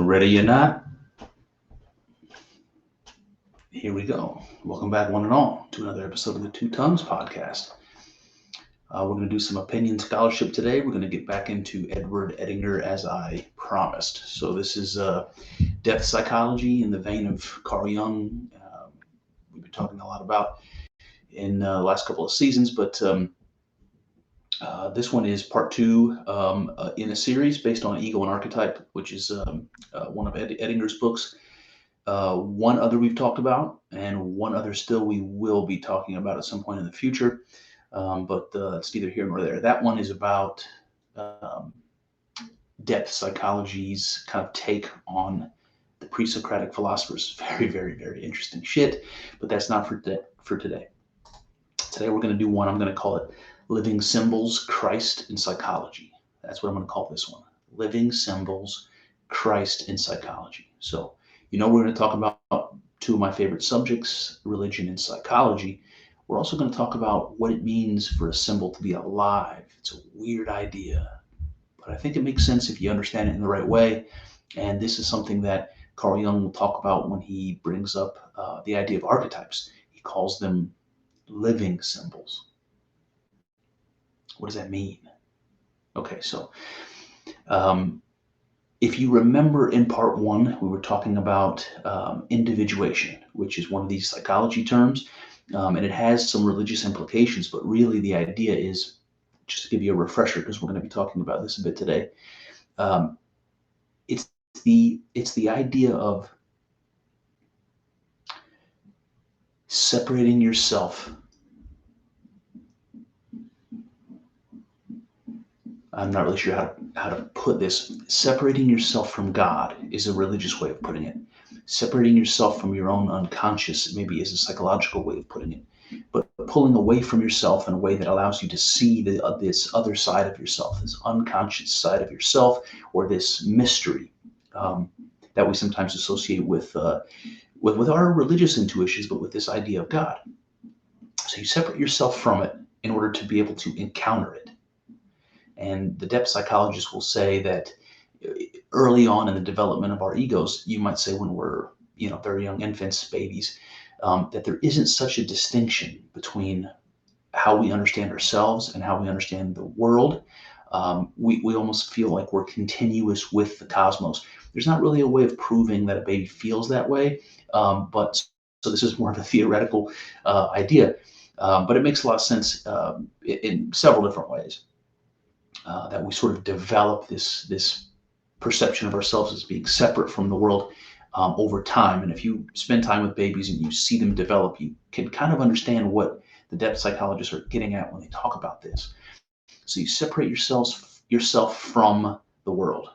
Ready or not, here we go. Welcome back, one and all, to another episode of the Two Tongues podcast. We're going to do some opinion scholarship today. We're going to get back into Edward Edinger as I promised. So this is depth psychology in the vein of Carl Jung. We've been talking a lot about in the last couple of seasons, but this one is part two in a series based on Ego and Archetype, which is one of Edinger's books. One other we've talked about, and one other still we will be talking about at some point in the future, but it's neither here nor there. That one is about depth psychology's kind of take on the pre-Socratic philosophers. Very, very, very interesting shit, but that's not for today. Today we're going to do one, I'm going to call it Living Symbols, Christ in Psychology. That's what I'm going to call this one. Living Symbols, Christ in Psychology. So, we're going to talk about two of my favorite subjects, religion and psychology. We're also going to talk about what it means for a symbol to be alive. It's a weird idea, but I think it makes sense if you understand it in the right way. And this is something that Carl Jung will talk about when he brings up the idea of archetypes. He calls them living symbols. What does that mean? Okay, so if you remember in part one, we were talking about individuation, which is one of these psychology terms, and it has some religious implications, but really the idea is, just to give you a refresher, because we're going to be talking about this a bit today, it's the idea of separating yourself. I'm not really sure how to put this. Separating yourself from God is a religious way of putting it. Separating yourself from your own unconscious maybe is a psychological way of putting it. But pulling away from yourself in a way that allows you to see this other side of yourself, this unconscious side of yourself, or this mystery that we sometimes associate with our religious intuitions, but with this idea of God. So you separate yourself from it in order to be able to encounter it. And the depth psychologists will say that early on in the development of our egos, you might say when we're very young infants, babies, that there isn't such a distinction between how we understand ourselves and how we understand the world. We almost feel like we're continuous with the cosmos. There's not really a way of proving that a baby feels that way, but so this is more of a theoretical idea, but it makes a lot of sense in several different ways. That we sort of develop this perception of ourselves as being separate from the world over time. And if you spend time with babies and you see them develop, you can kind of understand what the depth psychologists are getting at when they talk about this. So you separate yourself from the world,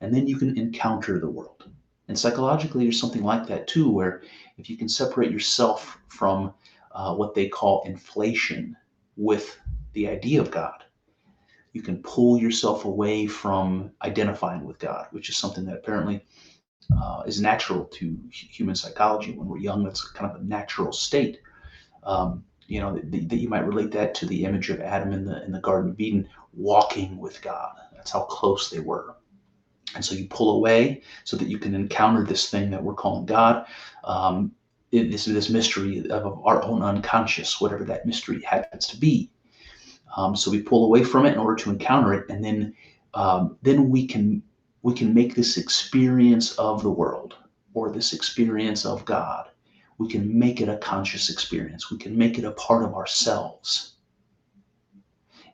and then you can encounter the world. And psychologically, there's something like that too, where if you can separate yourself from what they call inflation with the idea of God, you can pull yourself away from identifying with God, which is something that apparently is natural to human psychology. When we're young, that's kind of a natural state. That you might relate that to the image of Adam in the Garden of Eden, walking with God. That's how close they were. And so you pull away so that you can encounter this thing that we're calling God, this mystery of our own unconscious, whatever that mystery happens to be. So we pull away from it in order to encounter it, and then we can make this experience of the world, or this experience of God. We can make it a conscious experience. We can make it a part of ourselves,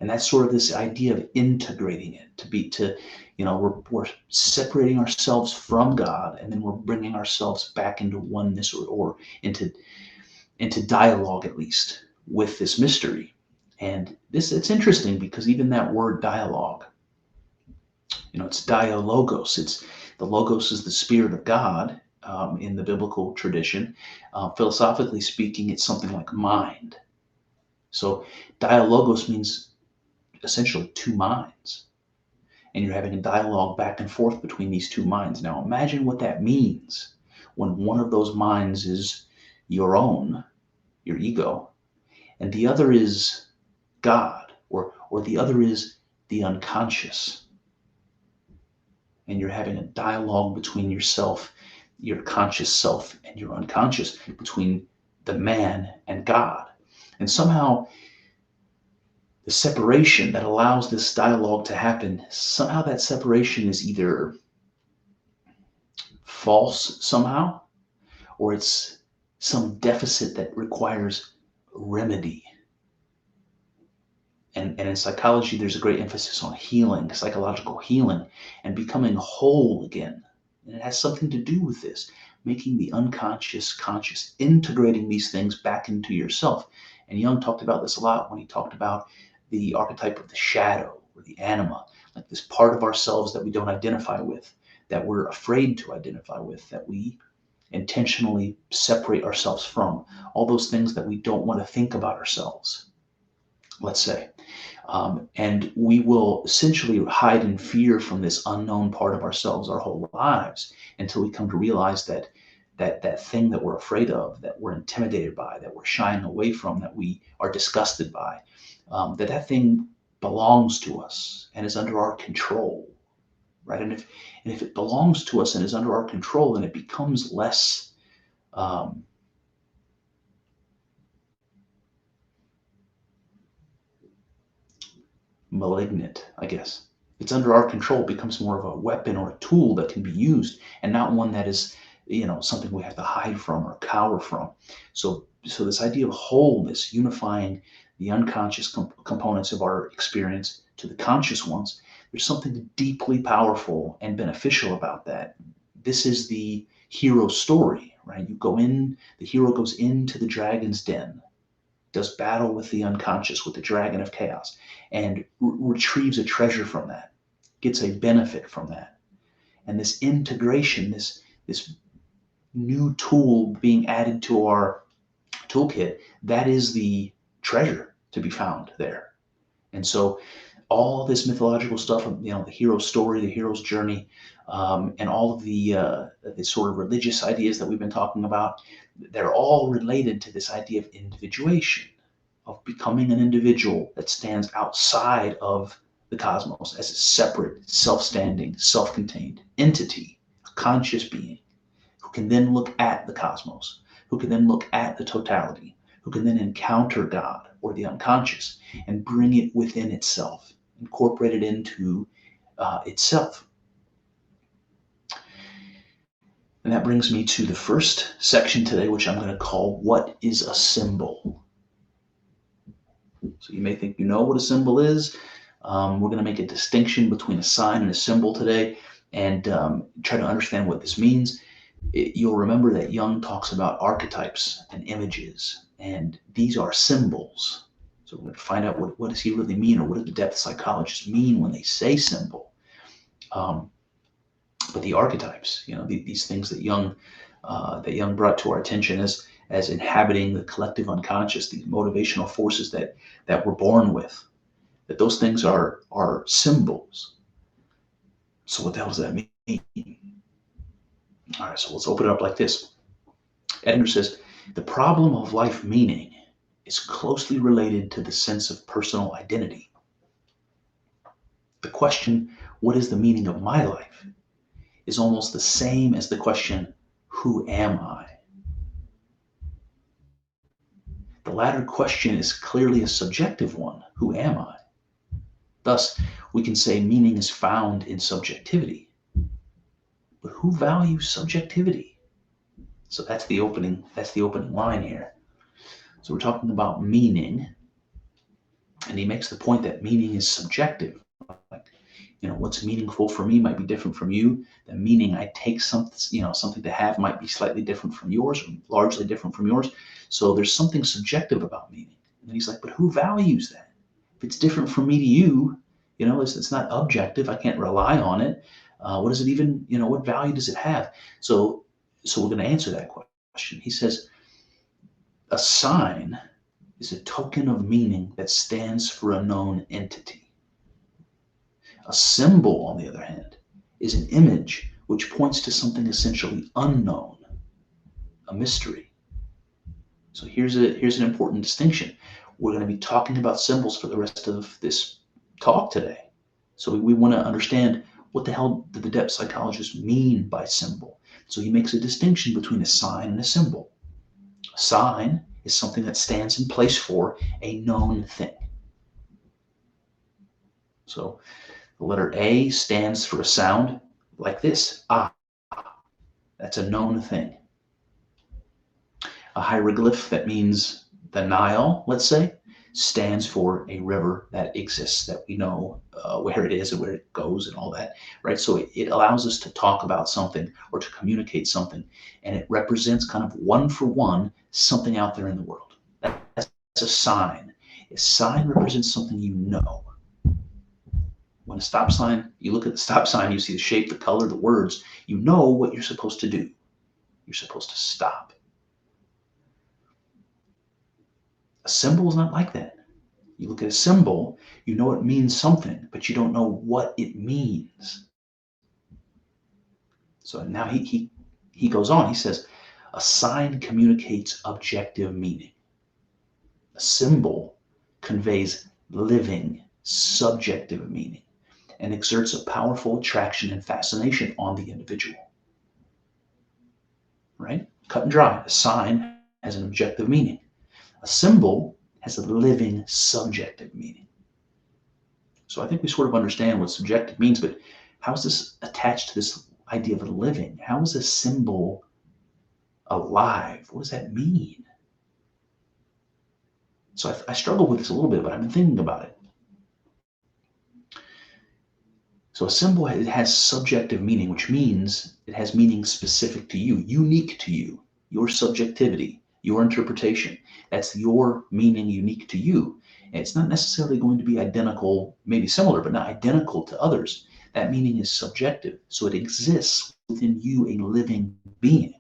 and that's sort of this idea of integrating it. We're separating ourselves from God, and then we're bringing ourselves back into oneness, or into dialogue, at least, with this mystery. And it's interesting because even that word dialogue, it's dialogos. It's the logos is the spirit of God in the biblical tradition. Philosophically speaking, it's something like mind. So dialogos means essentially two minds, and you're having a dialogue back and forth between these two minds. Now imagine what that means when one of those minds is your own, your ego, and the other is God, or the other is the unconscious. and you're having a dialogue between yourself, your conscious self, and your unconscious, between the man and God. And somehow the separation that allows this dialogue to happen, somehow that separation is either false somehow, or it's some deficit that requires remedy. And in psychology, there's a great emphasis on healing, psychological healing, and becoming whole again. And it has something to do with this, making the unconscious conscious, integrating these things back into yourself. And Jung talked about this a lot when he talked about the archetype of the shadow or the anima, like this part of ourselves that we don't identify with, that we're afraid to identify with, that we intentionally separate ourselves from, all those things that we don't want to think about ourselves, let's say. And we will essentially hide in fear from this unknown part of ourselves our whole lives until we come to realize that that thing that we're afraid of, that we're intimidated by, that we're shying away from, that we are disgusted by, that thing belongs to us and is under our control, right? And if it belongs to us and is under our control, then it becomes less um, malignant, I guess. It's under our control, it becomes more of a weapon or a tool that can be used, and not one that is, something we have to hide from or cower from. So this idea of wholeness, unifying the unconscious components of our experience to the conscious ones, there's something deeply powerful and beneficial about that. This is the hero story, right? The hero goes into the dragon's den, does battle with the unconscious, with the dragon of chaos, and retrieves a treasure from that, gets a benefit from that. And this integration, this new tool being added to our toolkit, that is the treasure to be found there. And so all this mythological stuff, the hero's story, the hero's journey, and all of the sort of religious ideas that we've been talking about, they're all related to this idea of individuation, of becoming an individual that stands outside of the cosmos as a separate, self-standing, self-contained entity, a conscious being who can then look at the cosmos, who can then look at the totality, who can then encounter God or the unconscious and bring it within itself, incorporate it into itself. And that brings me to the first section today, which I'm going to call What is a Symbol? So you may think you know what a symbol is. We're going to make a distinction between a sign and a symbol today, and try to understand what this means. You'll remember that Jung talks about archetypes and images, and these are symbols. So we're going to find out what does he really mean, or what do the depth psychologists mean when they say symbol. But the archetypes, these things that Jung brought to our attention as inhabiting the collective unconscious, these motivational forces that we're born with, that those things are symbols. So what the hell does that mean? All right, so let's open it up like this. Edinger says, the problem of life meaning is closely related to the sense of personal identity. The question, what is the meaning of my life, is almost the same as the question, who am I? The latter question is clearly a subjective one, who am I? Thus, we can say meaning is found in subjectivity. But who values subjectivity? So that's the opening line here. So we're talking about meaning, and he makes the point that meaning is subjective. Like, what's meaningful for me might be different from you. The meaning I take something to have might be slightly different from yours, or largely different from yours. So there's something subjective about meaning. And he's like, but who values that? If it's different from me to you, it's not objective. I can't rely on it. What does it even, what value does it have? So we're going to answer that question. He says, a sign is a token of meaning that stands for a known entity. A symbol, on the other hand, is an image which points to something essentially unknown, a mystery. So here's an important distinction. We're going to be talking about symbols for the rest of this talk today. So we want to understand what the hell did the depth psychologist mean by symbol? So he makes a distinction between a sign and a symbol. A sign is something that stands in place for a known thing. So the letter A stands for a sound like this, ah. That's a known thing. A hieroglyph that means the Nile, let's say, stands for a river that exists, that we know where it is and where it goes and all that, right? So it allows us to talk about something or to communicate something, and it represents kind of one for one something out there in the world. That's a sign. A sign represents something you know. When a stop sign, you look at the stop sign, you see the shape, the color, the words, you know what you're supposed to do. You're supposed to stop. A symbol is not like that. You look at a symbol, you know it means something, but you don't know what it means. So now he goes on, he says, a sign communicates objective meaning. A symbol conveys living, subjective meaning and exerts a powerful attraction and fascination on the individual. Right? Cut and dry. A sign has an objective meaning. A symbol has a living, subjective meaning. So I think we sort of understand what subjective means, but how is this attached to this idea of living? How is a symbol alive? What does that mean? So I struggle with this a little bit, but I've been thinking about it. So a symbol has subjective meaning, which means it has meaning specific to you, unique to you, your subjectivity, your interpretation. That's your meaning unique to you. And it's not necessarily going to be identical, maybe similar, but not identical to others. That meaning is subjective. So it exists within you, a living being.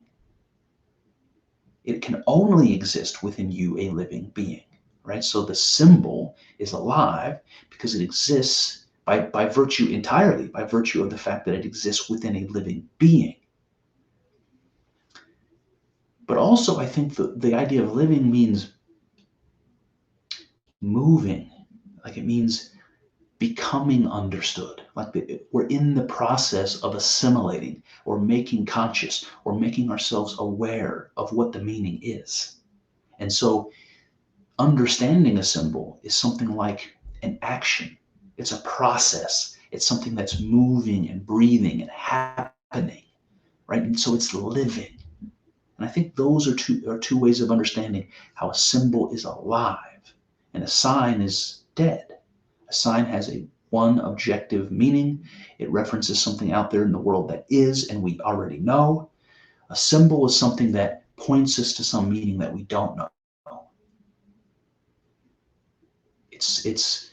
It can only exist within you, a living being, right? So the symbol is alive because it exists by virtue entirely, by virtue of the fact that it exists within a living being. But also, I think the idea of living means moving, like it means becoming understood, like we're in the process of assimilating or making conscious or making ourselves aware of what the meaning is. And so understanding a symbol is something like an action. It's a process. It's something that's moving and breathing and happening, right? And so it's living. And I think those are two ways of understanding how a symbol is alive and a sign is dead. A sign has a one objective meaning. It references something out there in the world that is and we already know. A symbol is something that points us to some meaning that we don't know. It's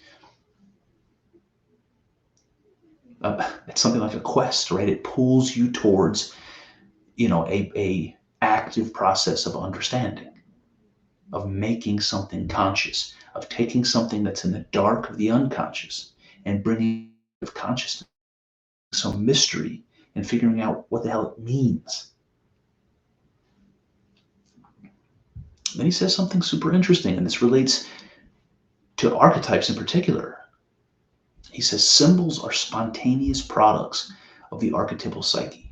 something like a quest, right? It pulls you towards, a active process of understanding, of making something conscious, of taking something that's in the dark of the unconscious and bringing of consciousness, some mystery, and figuring out what the hell it means. Then he says something super interesting, and this relates to archetypes in particular. He says symbols are spontaneous products of the archetypal psyche.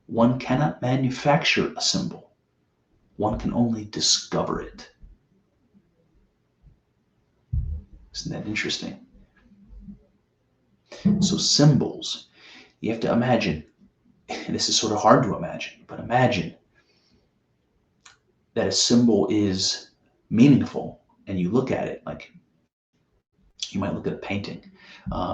One cannot manufacture a symbol. One can only discover it. Isn't that interesting? So symbols, you have to imagine, and this is sort of hard to imagine, but imagine that a symbol is meaningful and you look at it like you might look at a painting.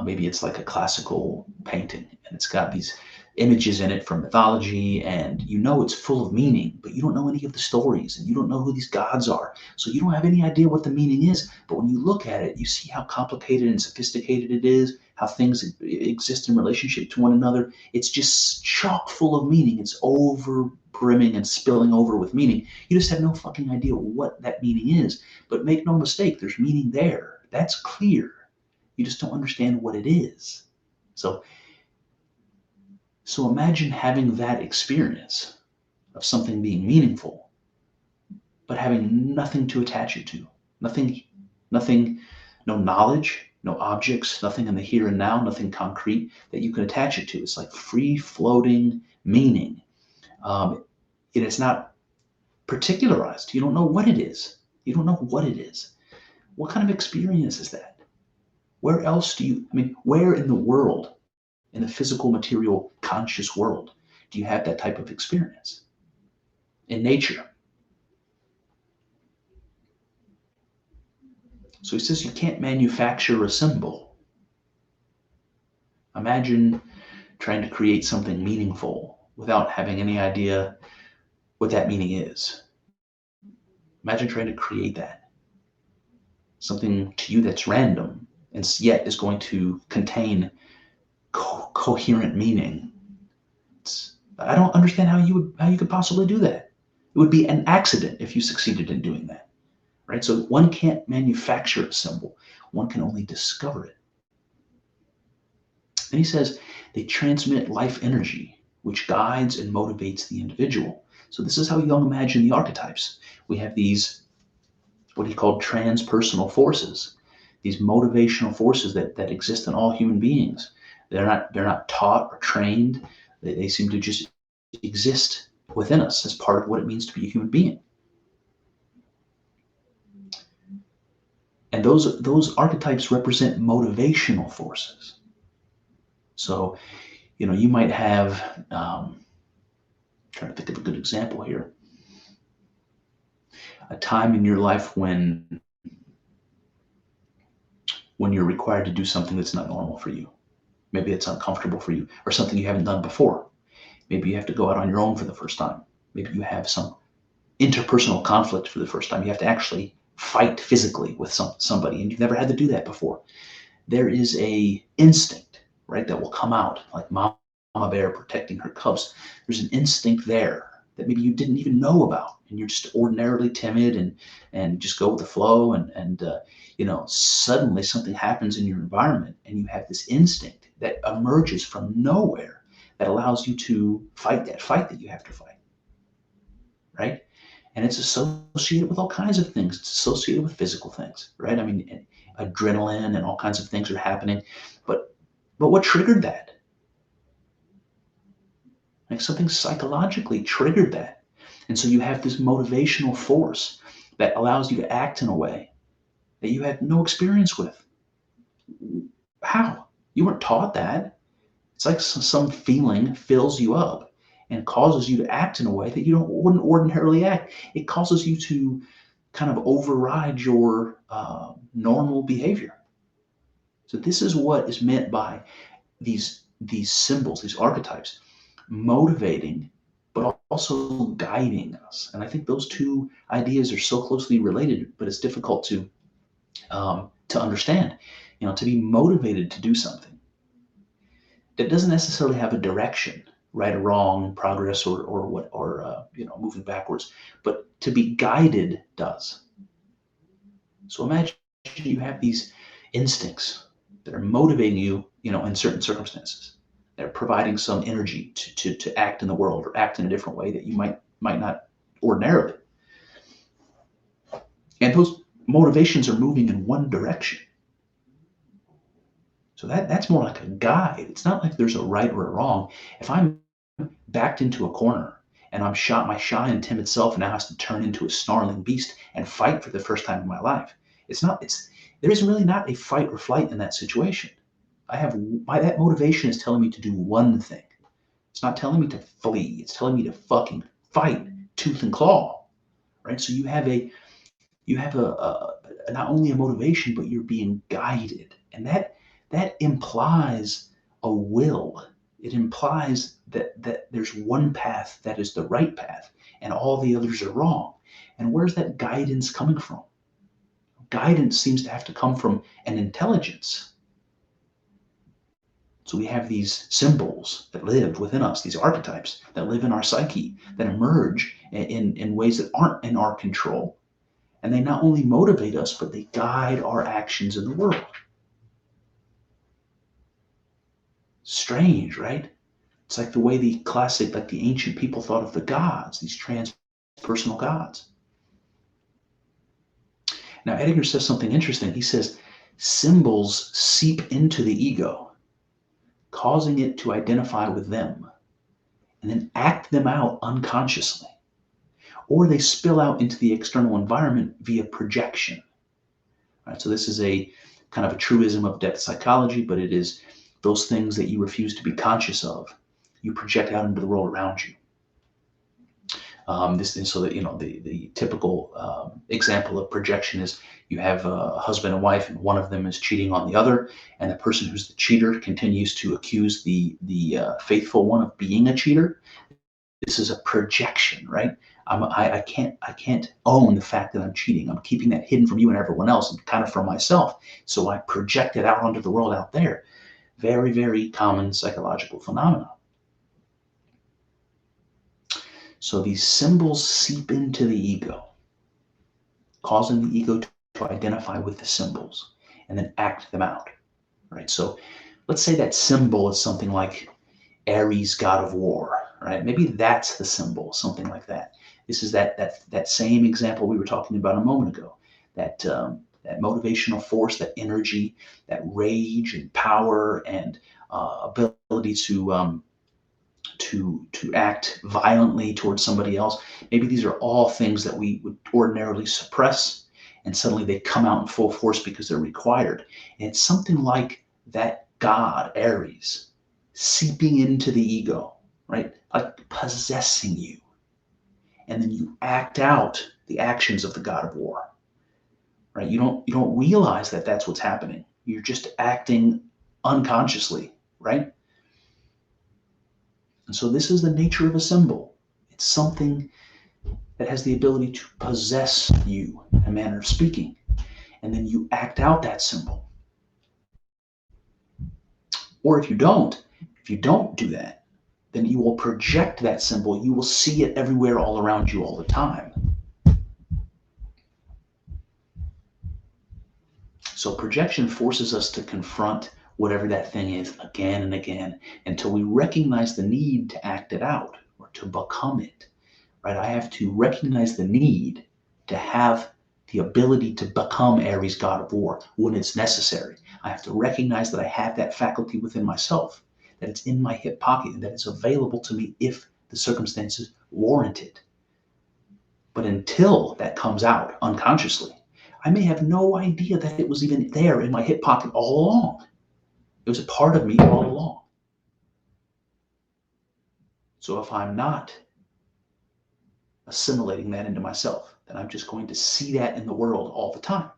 Maybe it's like a classical painting and it's got these images in it from mythology and it's full of meaning, but you don't know any of the stories and you don't know who these gods are. So you don't have any idea what the meaning is. But when you look at it, you see how complicated and sophisticated it is, how things exist in relationship to one another. It's just chock full of meaning. It's over brimming and spilling over with meaning. You just have no fucking idea what that meaning is. But make no mistake, there's meaning there. That's clear. You just don't understand what it is. So imagine having that experience of something being meaningful, but having nothing to attach it to. Nothing, no knowledge, no objects, nothing in the here and now, nothing concrete that you can attach it to. It's like free floating meaning. It is not particularized. You don't know what it is. You don't know what it is. What kind of experience is that? Where else do you, I mean, where in the world, in the physical, material, conscious world, do you have that type of experience? In nature. So he says you can't manufacture a symbol. Imagine trying to create something meaningful without having any idea what that meaning is. Imagine trying to create that. Something to you that's random and yet is going to contain coherent meaning. I don't understand how you could possibly do that. It would be an accident if you succeeded in doing that, right? So one can't manufacture a symbol. One can only discover it. And he says they transmit life energy, which guides and motivates the individual. So this is how Jung imagined the archetypes. We have these, what he called transpersonal forces, these motivational forces that exist in all human beings. They're not taught or trained. They seem to just exist within us as part of what it means to be a human being. And those archetypes represent motivational forces. So, you might have, trying to think of a good example here, a time in your life when you're required to do something that's not normal for you. Maybe it's uncomfortable for you, or something you haven't done before. Maybe you have to go out on your own for the first time. Maybe you have some interpersonal conflict for the first time. You have to actually fight physically with somebody, and you've never had to do that before. There is a instinct, right, that will come out, like mama bear protecting her cubs. There's an instinct there that maybe you didn't even know about, and you're just ordinarily timid and just go with the flow, and suddenly something happens in your environment, and you have this instinct that emerges from nowhere that allows you to fight that fight that you have to fight, right? And it's associated with all kinds of things. It's associated with physical things, right? I mean, adrenaline and all kinds of things are happening. But what triggered that? Like something psychologically triggered that. And so you have this motivational force that allows you to act in a way that you had no experience with. How? You weren't taught that. It's like some feeling fills you up and causes you to act in a way that you wouldn't ordinarily act. It causes you to kind of override your normal behavior. So this is what is meant by these symbols, these archetypes, motivating, but also guiding us. And I think those two ideas are so closely related, but it's difficult to understand. To be motivated to do something that doesn't necessarily have a direction, right or wrong, progress or what, or moving backwards, but to be guided does. So imagine you have these instincts that are motivating you, in certain circumstances. They're providing some energy to act in the world or act in a different way that you might not ordinarily. And those motivations are moving in one direction. So that's more like a guide. It's not like there's a right or a wrong. If I'm backed into a corner and my shy and timid self now has to turn into a snarling beast and fight for the first time in my life, there is really not a fight or flight in that situation. That motivation is telling me to do one thing. It's not telling me to flee. It's telling me to fucking fight tooth and claw, right? So you have a not only a motivation, but you're being guided, and that implies a will. It implies that there's one path that is the right path, and all the others are wrong. And where's that guidance coming from? Guidance seems to have to come from an intelligence. So we have these symbols that live within us, these archetypes that live in our psyche, that emerge in ways that aren't in our control. And they not only motivate us, but they guide our actions in the world. Strange, right? It's like the way the ancient people thought of the gods, these transpersonal gods. Now, Edinger says something interesting. He says, Symbols seep into the ego, causing it to identify with them and then act them out unconsciously. Or they spill out into the external environment via projection. Right? So this is a kind of a truism of depth psychology, but it is those things that you refuse to be conscious of, you project out into the world around you. And so that, the typical example of projection is you have a husband and wife, and one of them is cheating on the other, and the person who's the cheater continues to accuse the faithful one of being a cheater. This is a projection, right? I can't own the fact that I'm cheating. I'm keeping that hidden from you and everyone else, and kind of from myself. So I project it out onto the world out there. Very, very common psychological phenomena. So these symbols seep into the ego, causing the ego to identify with the symbols and then act them out, right? So let's say that symbol is something like Ares, god of war, right? Maybe that's the symbol, something like that. This is that same example we were talking about a moment ago, that motivational force, that energy, that rage and power and ability to act violently towards somebody else. Maybe these are all things that we would ordinarily suppress, and suddenly they come out in full force because they're required. And it's something like that god, Ares, seeping into the ego, right? Like possessing you. And then you act out the actions of the god of war, right? You don't realize that that's what's happening. You're just acting unconsciously, right? And so this is the nature of a symbol. It's something that has the ability to possess you, in a manner of speaking. And then you act out that symbol. Or if you don't do that, then you will project that symbol. You will see it everywhere, all around you, all the time. So projection forces us to confront whatever that thing is again and again until we recognize the need to act it out or to become it, right? I have to recognize the need to have the ability to become Ares, god of war, when it's necessary. I have to recognize that I have that faculty within myself, that it's in my hip pocket, and that it's available to me if the circumstances warrant it. But until that comes out unconsciously, I may have no idea that it was even there in my hip pocket all along. It was a part of me all along. So if I'm not assimilating that into myself, then I'm just going to see that in the world all the time.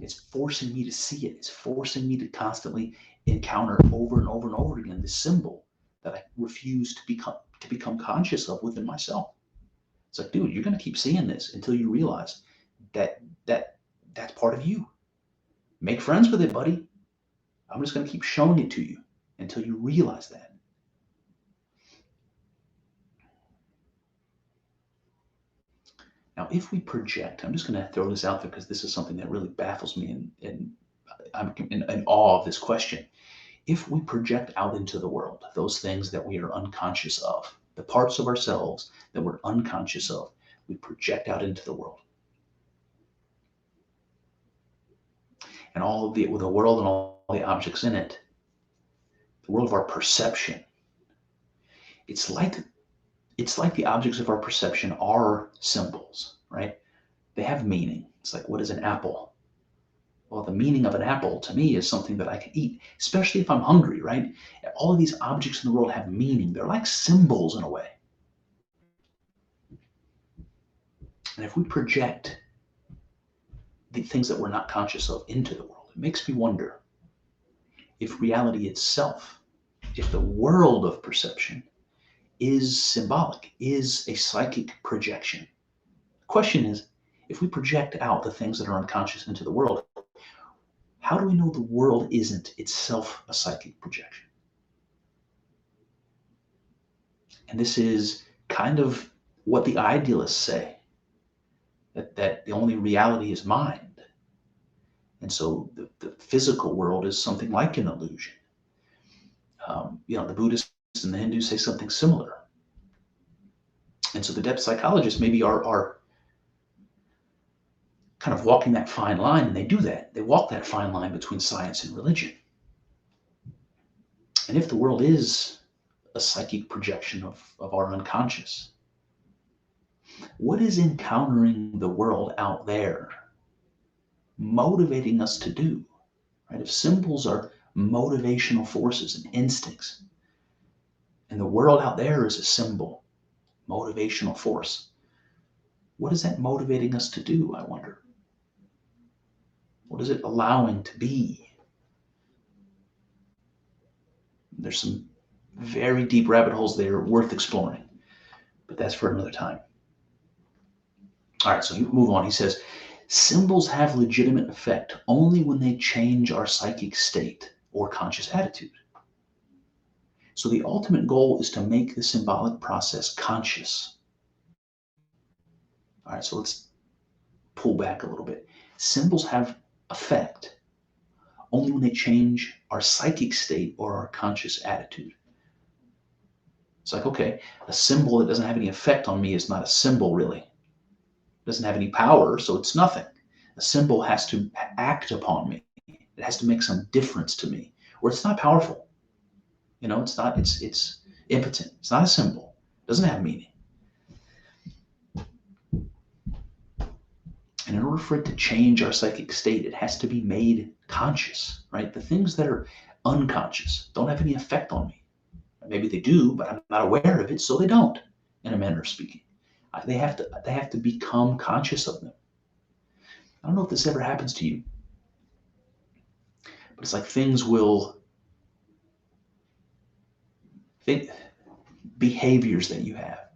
It's forcing me to see it. It's forcing me to constantly encounter over and over and over again this symbol that I refuse to become conscious of within myself. It's like, dude, you're going to keep seeing this until you realize that's part of you. Make friends with it, buddy. I'm just going to keep showing it to you until you realize that. Now, if we project, I'm just going to throw this out there because this is something that really baffles me, and I'm in awe of this question. If we project out into the world those things that we are unconscious of, the parts of ourselves that we're unconscious of, we project out into the world. And all of the world and all the objects in it, the world of our perception, it's like the objects of our perception are symbols, right? They have meaning. It's like, what is an apple? Well, the meaning of an apple to me is something that I can eat, especially if I'm hungry, right? All of these objects in the world have meaning. They're like symbols in a way. And if we project the things that we're not conscious of into the world, it makes me wonder if reality itself, if the world of perception is symbolic, is a psychic projection. The question is, if we project out the things that are unconscious into the world, how do we know the world isn't itself a psychic projection? And this is kind of what the idealists say, that the only reality is mind. And so the physical world is something like an illusion. The Buddhists and the Hindus say something similar. And so the depth psychologists maybe are kind of walking that fine line, and they do that. They walk that fine line between science and religion. And if the world is a psychic projection of our unconscious, what is encountering the world out there motivating us to do? Right? If symbols are motivational forces and instincts, and the world out there is a symbol, motivational force, what is that motivating us to do, I wonder? What is it allowing to be? There's some very deep rabbit holes there worth exploring, but that's for another time. All right, so you move on. He says, symbols have legitimate effect only when they change our psychic state or conscious attitude. So the ultimate goal is to make the symbolic process conscious. All right, so let's pull back a little bit. Symbols have effect only when they change our psychic state or our conscious attitude. It's like, okay, a symbol that doesn't have any effect on me is not a symbol, really. It doesn't have any power, so it's nothing. A symbol has to act upon me. It has to make some difference to me, or it's not powerful. You know, it's impotent. It's not a symbol. It doesn't have meaning. And in order for it to change our psychic state, it has to be made conscious, right? The things that are unconscious don't have any effect on me. Maybe they do, but I'm not aware of it, so they don't, in a manner of speaking. They have to become conscious of them. I don't know if this ever happens to you, but it's like behaviors that you have,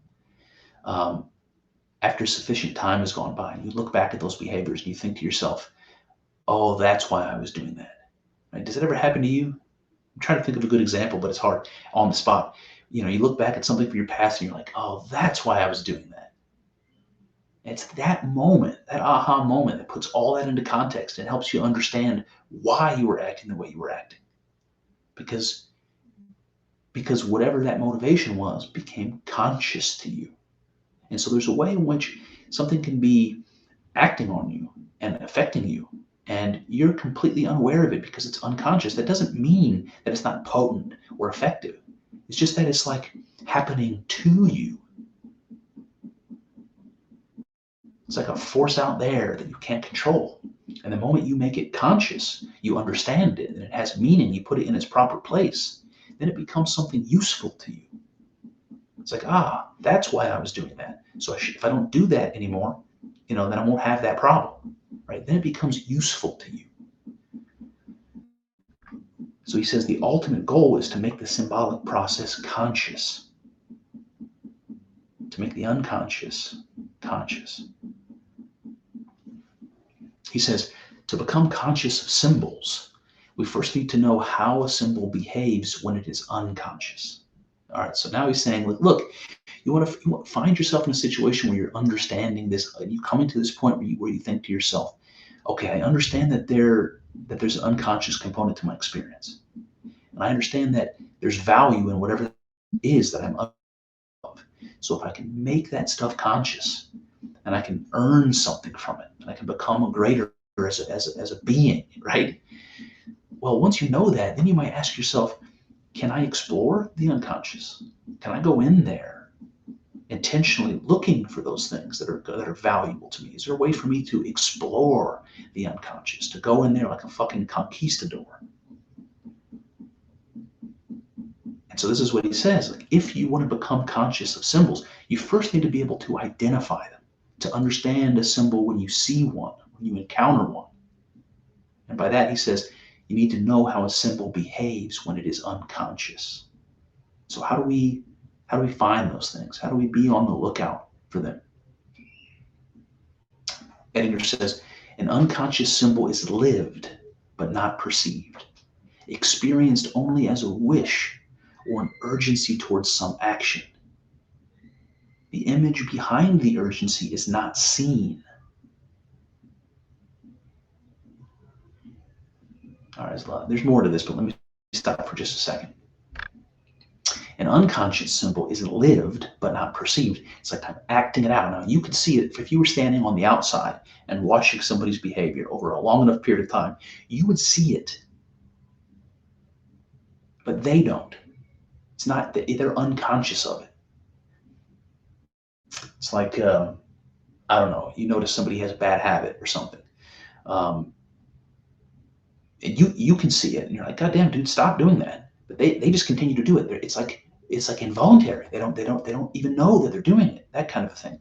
after sufficient time has gone by, and you look back at those behaviors and you think to yourself, oh, that's why I was doing that. Right? Does it ever happen to you? I'm trying to think of a good example, but it's hard on the spot. You know, you look back at something from your past and you're like, oh, that's why I was doing that. It's that moment, that aha moment, that puts all that into context and helps you understand why you were acting the way you were acting. Because whatever that motivation was became conscious to you. And so there's a way in which something can be acting on you and affecting you, and you're completely unaware of it because it's unconscious. That doesn't mean that it's not potent or effective. It's just that it's like happening to you. It's like a force out there that you can't control. And the moment you make it conscious, you understand it, and it has meaning, you put it in its proper place, then it becomes something useful to you. It's like, that's why I was doing that. So if I don't do that anymore, then I won't have that problem, right? Then it becomes useful to you. So he says the ultimate goal is to make the symbolic process conscious, to make the unconscious conscious. He says, to become conscious of symbols, we first need to know how a symbol behaves when it is unconscious. All right, so now he's saying, look, you want to find yourself in a situation where you're understanding this, you coming to this point where you think to yourself, okay, I understand that there's an unconscious component to my experience. And I understand that there's value in whatever it is that I'm of. So if I can make that stuff conscious, and I can earn something from it, and I can become a greater as a being, right? Well, once you know that, then you might ask yourself, can I explore the unconscious? Can I go in there intentionally looking for those things that are valuable to me? Is there a way for me to explore the unconscious, to go in there like a fucking conquistador? And so this is what he says, like, if you want to become conscious of symbols, you first need to be able to identify them, to understand a symbol when you see one, when you encounter one. And by that, he says, you need to know how a symbol behaves when it is unconscious. So how do we find those things? How do we be on the lookout for them? Edinger says, an unconscious symbol is lived, but not perceived, experienced only as a wish or an urgency towards some action. The image behind the urgency is not seen. All right, there's more to this, but let me stop for just a second. An unconscious symbol is lived but not perceived. It's like I'm acting it out. Now, you could see it if you were standing on the outside and watching somebody's behavior over a long enough period of time, you would see it, but they don't. It's not that they're unconscious of it. It's like, I don't know, you notice somebody has a bad habit or something. Um, and you can see it and you're like, God damn, dude, stop doing that. But they just continue to do it. It's like involuntary. They don't even know that they're doing it. That kind of a thing.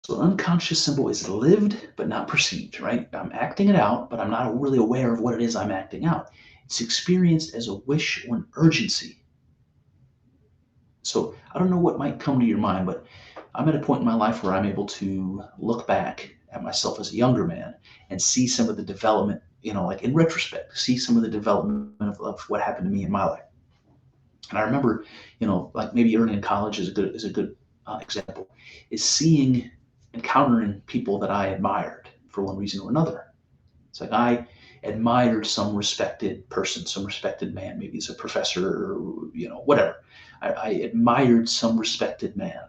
So an unconscious symbol is lived but not perceived, right? I'm acting it out, but I'm not really aware of what it is I'm acting out. It's experienced as a wish or an urgency. So I don't know what might come to your mind, but I'm at a point in my life where I'm able to look back at myself as a younger man and see some of the development, like in retrospect, see some of the development of what happened to me in my life. And I remember, like maybe early in college is a good example, is encountering people that I admired for one reason or another. It's like I admired some respected person, some respected man. Maybe he's a professor or, whatever. I admired some respected man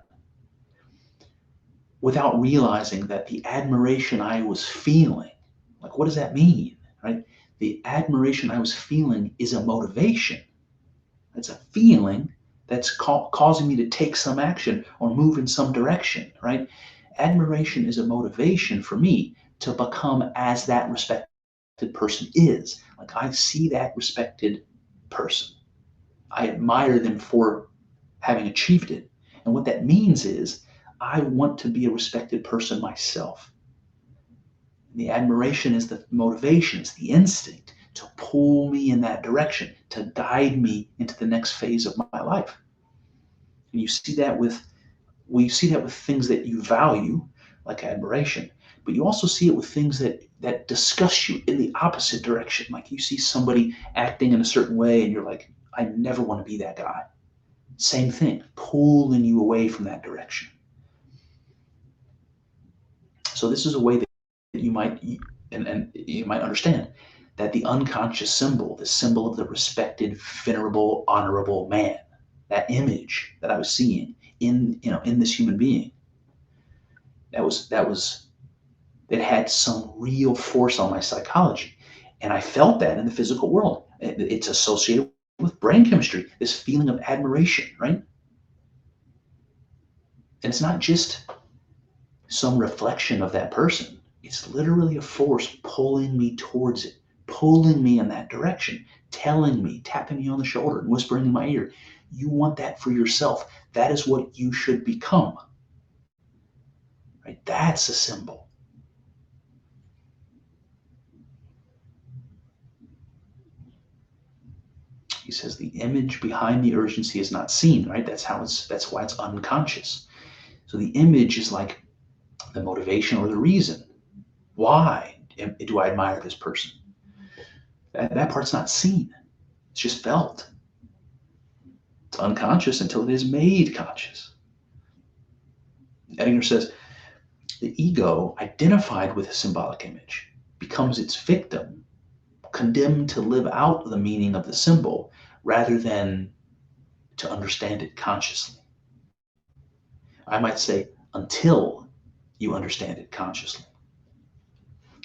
without realizing that the admiration I was feeling, like, what does that mean, right? The admiration I was feeling is a motivation. It's a feeling that's causing me to take some action or move in some direction, right? Admiration is a motivation for me to become as that respected person is. Like, I see that respected person. I admire them for having achieved it. And what that means is I want to be a respected person myself. The admiration is the motivation, it's the instinct to pull me in that direction, to guide me into the next phase of my life. And you see that with things that you value, like admiration, but you also see it with things that disgust you in the opposite direction. Like you see somebody acting in a certain way and you're like, I never want to be that guy. Same thing, pulling you away from that direction. So this is a way that you might and you might understand that the unconscious symbol, the symbol of the respected, venerable, honorable man, that image that I was seeing in this human being, that had some real force on my psychology, and I felt that in the physical world. It's associated with brain chemistry, this feeling of admiration, right? And it's not just some reflection of that person. It's literally a force pulling me towards it, pulling me in that direction, telling me, tapping me on the shoulder and whispering in my ear, you want that for yourself. That is what you should become. Right? That's a symbol. He says the image behind the urgency is not seen, right? That's why it's unconscious. So the image is like the motivation or the reason. Why do I admire this person? That part's not seen. It's just felt. It's unconscious until it is made conscious. Edinger says the ego, identified with a symbolic image, becomes its victim, condemned to live out the meaning of the symbol rather than to understand it consciously. I might say, until you understand it consciously.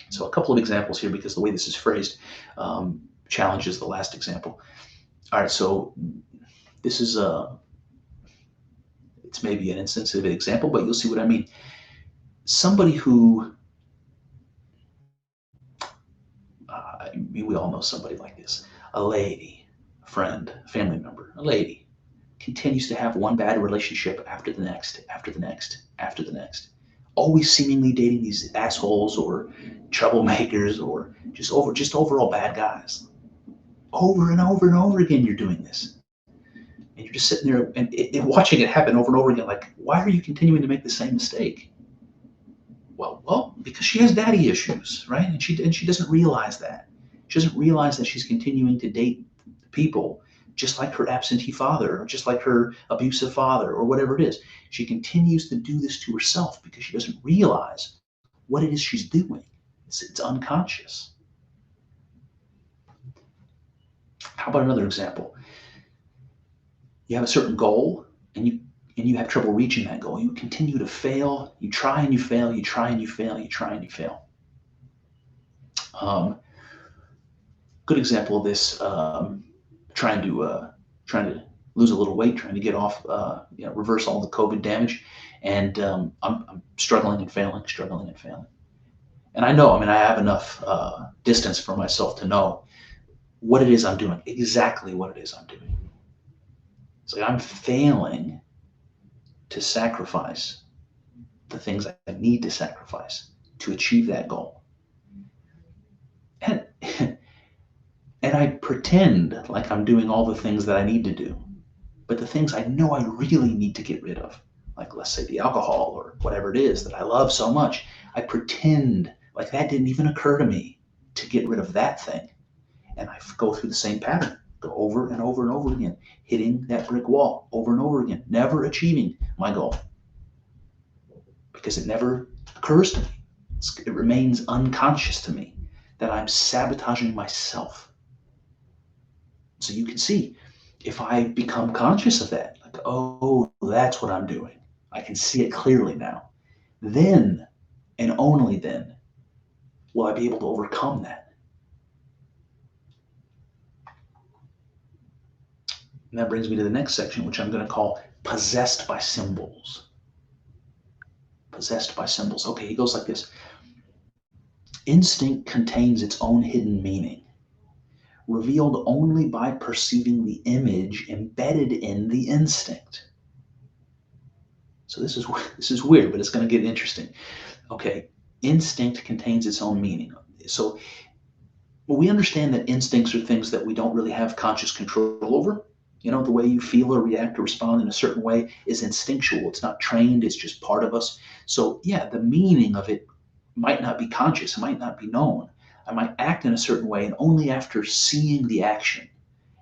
So a couple of examples here, because the way this is phrased challenges the last example. All right, so this is it's maybe an insensitive example, but you'll see what I mean. Somebody who, we all know somebody like this, a lady, a friend, a family member, a lady, continues to have one bad relationship after the next, after the next, after the next, always seemingly dating these assholes or troublemakers or just overall bad guys. Over and over and over again, you're doing this. And you're just sitting there and watching it happen over and over again. Like, why are you continuing to make the same mistake? Well, because she has daddy issues, right? And she doesn't realize that. She doesn't realize that she's continuing to date people just like her absentee father, or just like her abusive father, or whatever it is. She continues to do this to herself because she doesn't realize what it is she's doing. It's unconscious. How about another example? You have a certain goal, and you have trouble reaching that goal. You continue to fail. You try and you fail. You try and you fail. You try and you fail. Good example of this: trying to lose a little weight, trying to get off, reverse all the COVID damage, and I'm struggling and failing, struggling and failing. And I know, I mean, I have enough distance for myself to know what it is I'm doing, exactly what it is I'm doing. It's like I'm failing to sacrifice the things I need to sacrifice to achieve that goal. And and I pretend like I'm doing all the things that I need to do. But the things I know I really need to get rid of, like let's say the alcohol or whatever it is that I love so much, I pretend like that didn't even occur to me to get rid of that thing. And I go through the same pattern, go over and over and over again, hitting that brick wall over and over again, never achieving my goal because it never occurs to me. It remains unconscious to me that I'm sabotaging myself. So you can see, if I become conscious of that, like, oh, that's what I'm doing, I can see it clearly now, then and only then will I be able to overcome that. And that brings me to the next section, which I'm going to call possessed by symbols. Possessed by symbols. Okay, he goes like this. Instinct contains its own hidden meaning, revealed only by perceiving the image embedded in the instinct. So this is weird, but it's going to get interesting. Okay, instinct contains its own meaning. So we understand that instincts are things that we don't really have conscious control over. You know, the way you feel or react or respond in a certain way is instinctual. It's not trained, it's just part of us. So yeah, the meaning of it might not be conscious, it might not be known. I might act in a certain way, and only after seeing the action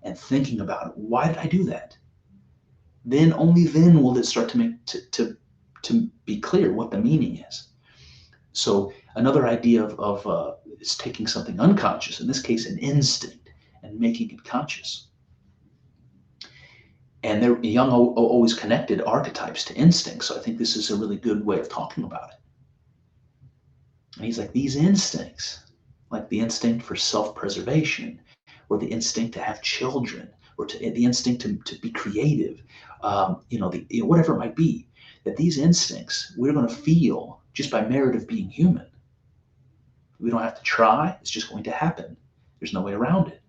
and thinking about it, why did I do that? Then, only then will it start to make to be clear what the meaning is. So another idea of is taking something unconscious, in this case an instinct, and making it conscious. And Jung always connected archetypes to instincts, so I think this is a really good way of talking about it. And he's like, these instincts, like the instinct for self-preservation, or the instinct to have children, or the instinct to be creative, whatever it might be, that these instincts we're going to feel just by merit of being human. We don't have to try, it's just going to happen. There's no way around it.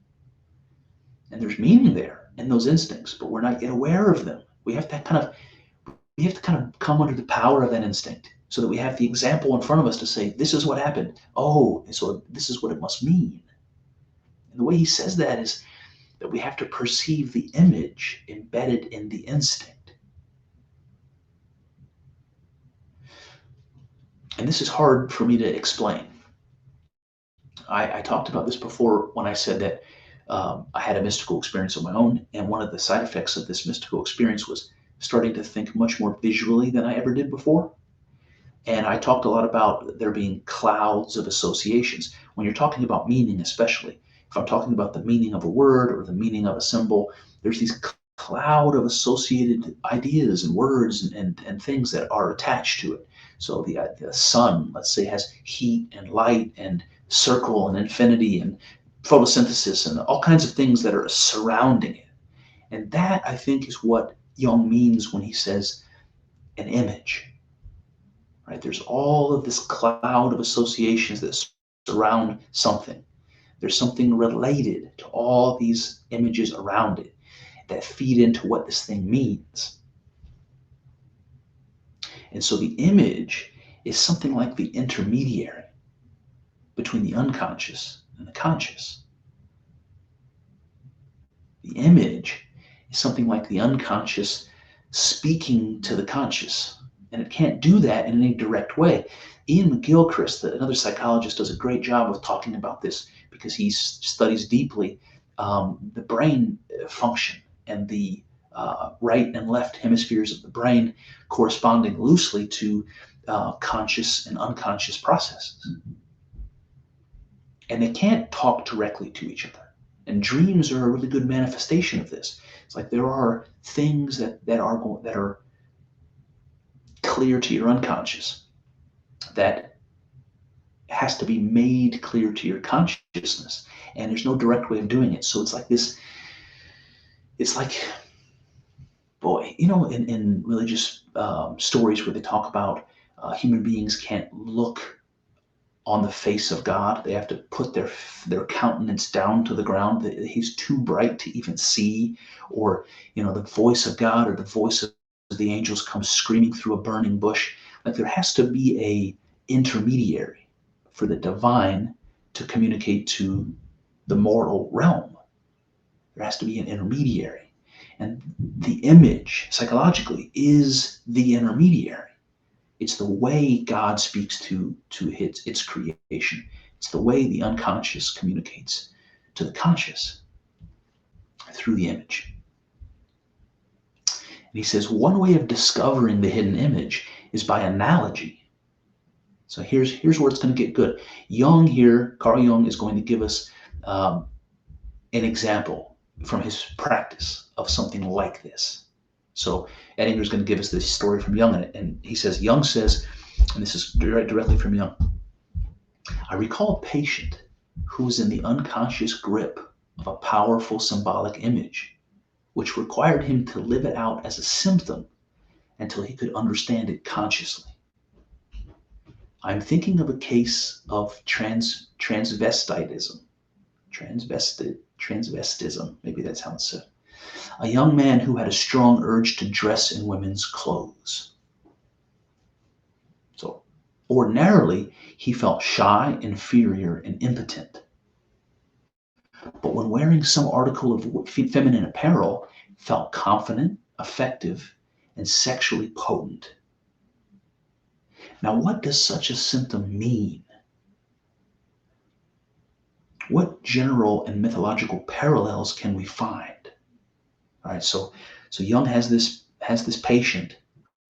And there's meaning there in those instincts, but we're not yet aware of them. We have to kind of come under the power of that instinct so that we have the example in front of us to say, this is what happened. Oh, and so this is what it must mean. And the way he says that is that we have to perceive the image embedded in the instinct. And this is hard for me to explain. I talked about this before when I said that I had a mystical experience of my own, and one of the side effects of this mystical experience was starting to think much more visually than I ever did before. And I talked a lot about there being clouds of associations. When you're talking about meaning, especially, if I'm talking about the meaning of a word or the meaning of a symbol, there's these cloud of associated ideas and words and things that are attached to it. So the sun, let's say, has heat and light and circle and infinity and photosynthesis and all kinds of things that are surrounding it. And that, I think, is what Jung means when he says an image. Right? There's all of this cloud of associations that surround something. There's something related to all these images around it that feed into what this thing means. And so the image is something like the intermediary between the unconscious and the conscious. The image is something like the unconscious speaking to the conscious. And it can't do that in any direct way. Ian McGilchrist, another psychologist, does a great job of talking about this because he studies deeply the brain function and the right and left hemispheres of the brain corresponding loosely to conscious and unconscious processes. And they can't talk directly to each other. And dreams are a really good manifestation of this. It's like there are things that are clear to your unconscious that has to be made clear to your consciousness, and there's no direct way of doing it. So it's like this. It's like, boy, in religious stories where they talk about human beings can't look on the face of God. They have to put their countenance down to the ground. He's too bright to even see, or the voice of God or the voice of the angels comes screaming through a burning bush. Like there has to be a intermediary for the divine to communicate to the mortal realm. There has to be an intermediary, and the image psychologically is the intermediary. It's the way God speaks to its creation. It's the way the unconscious communicates to the conscious through the image. And he says one way of discovering the hidden image is by analogy. So here's where it's going to get good. Carl Jung is going to give us an example from his practice of something like this. So Edinger is going to give us this story from Jung, and Jung says, and this is directly from Jung, I recall a patient who was in the unconscious grip of a powerful symbolic image, which required him to live it out as a symptom until he could understand it consciously. I'm thinking of a case of transvestism. Transvestism, maybe that's how it's said. A young man who had a strong urge to dress in women's clothes. So ordinarily, he felt shy, inferior, and impotent. But when wearing some article of feminine apparel, felt confident, effective, and sexually potent. Now, what does such a symptom mean? What general and mythological parallels can we find? All right, so Jung has this patient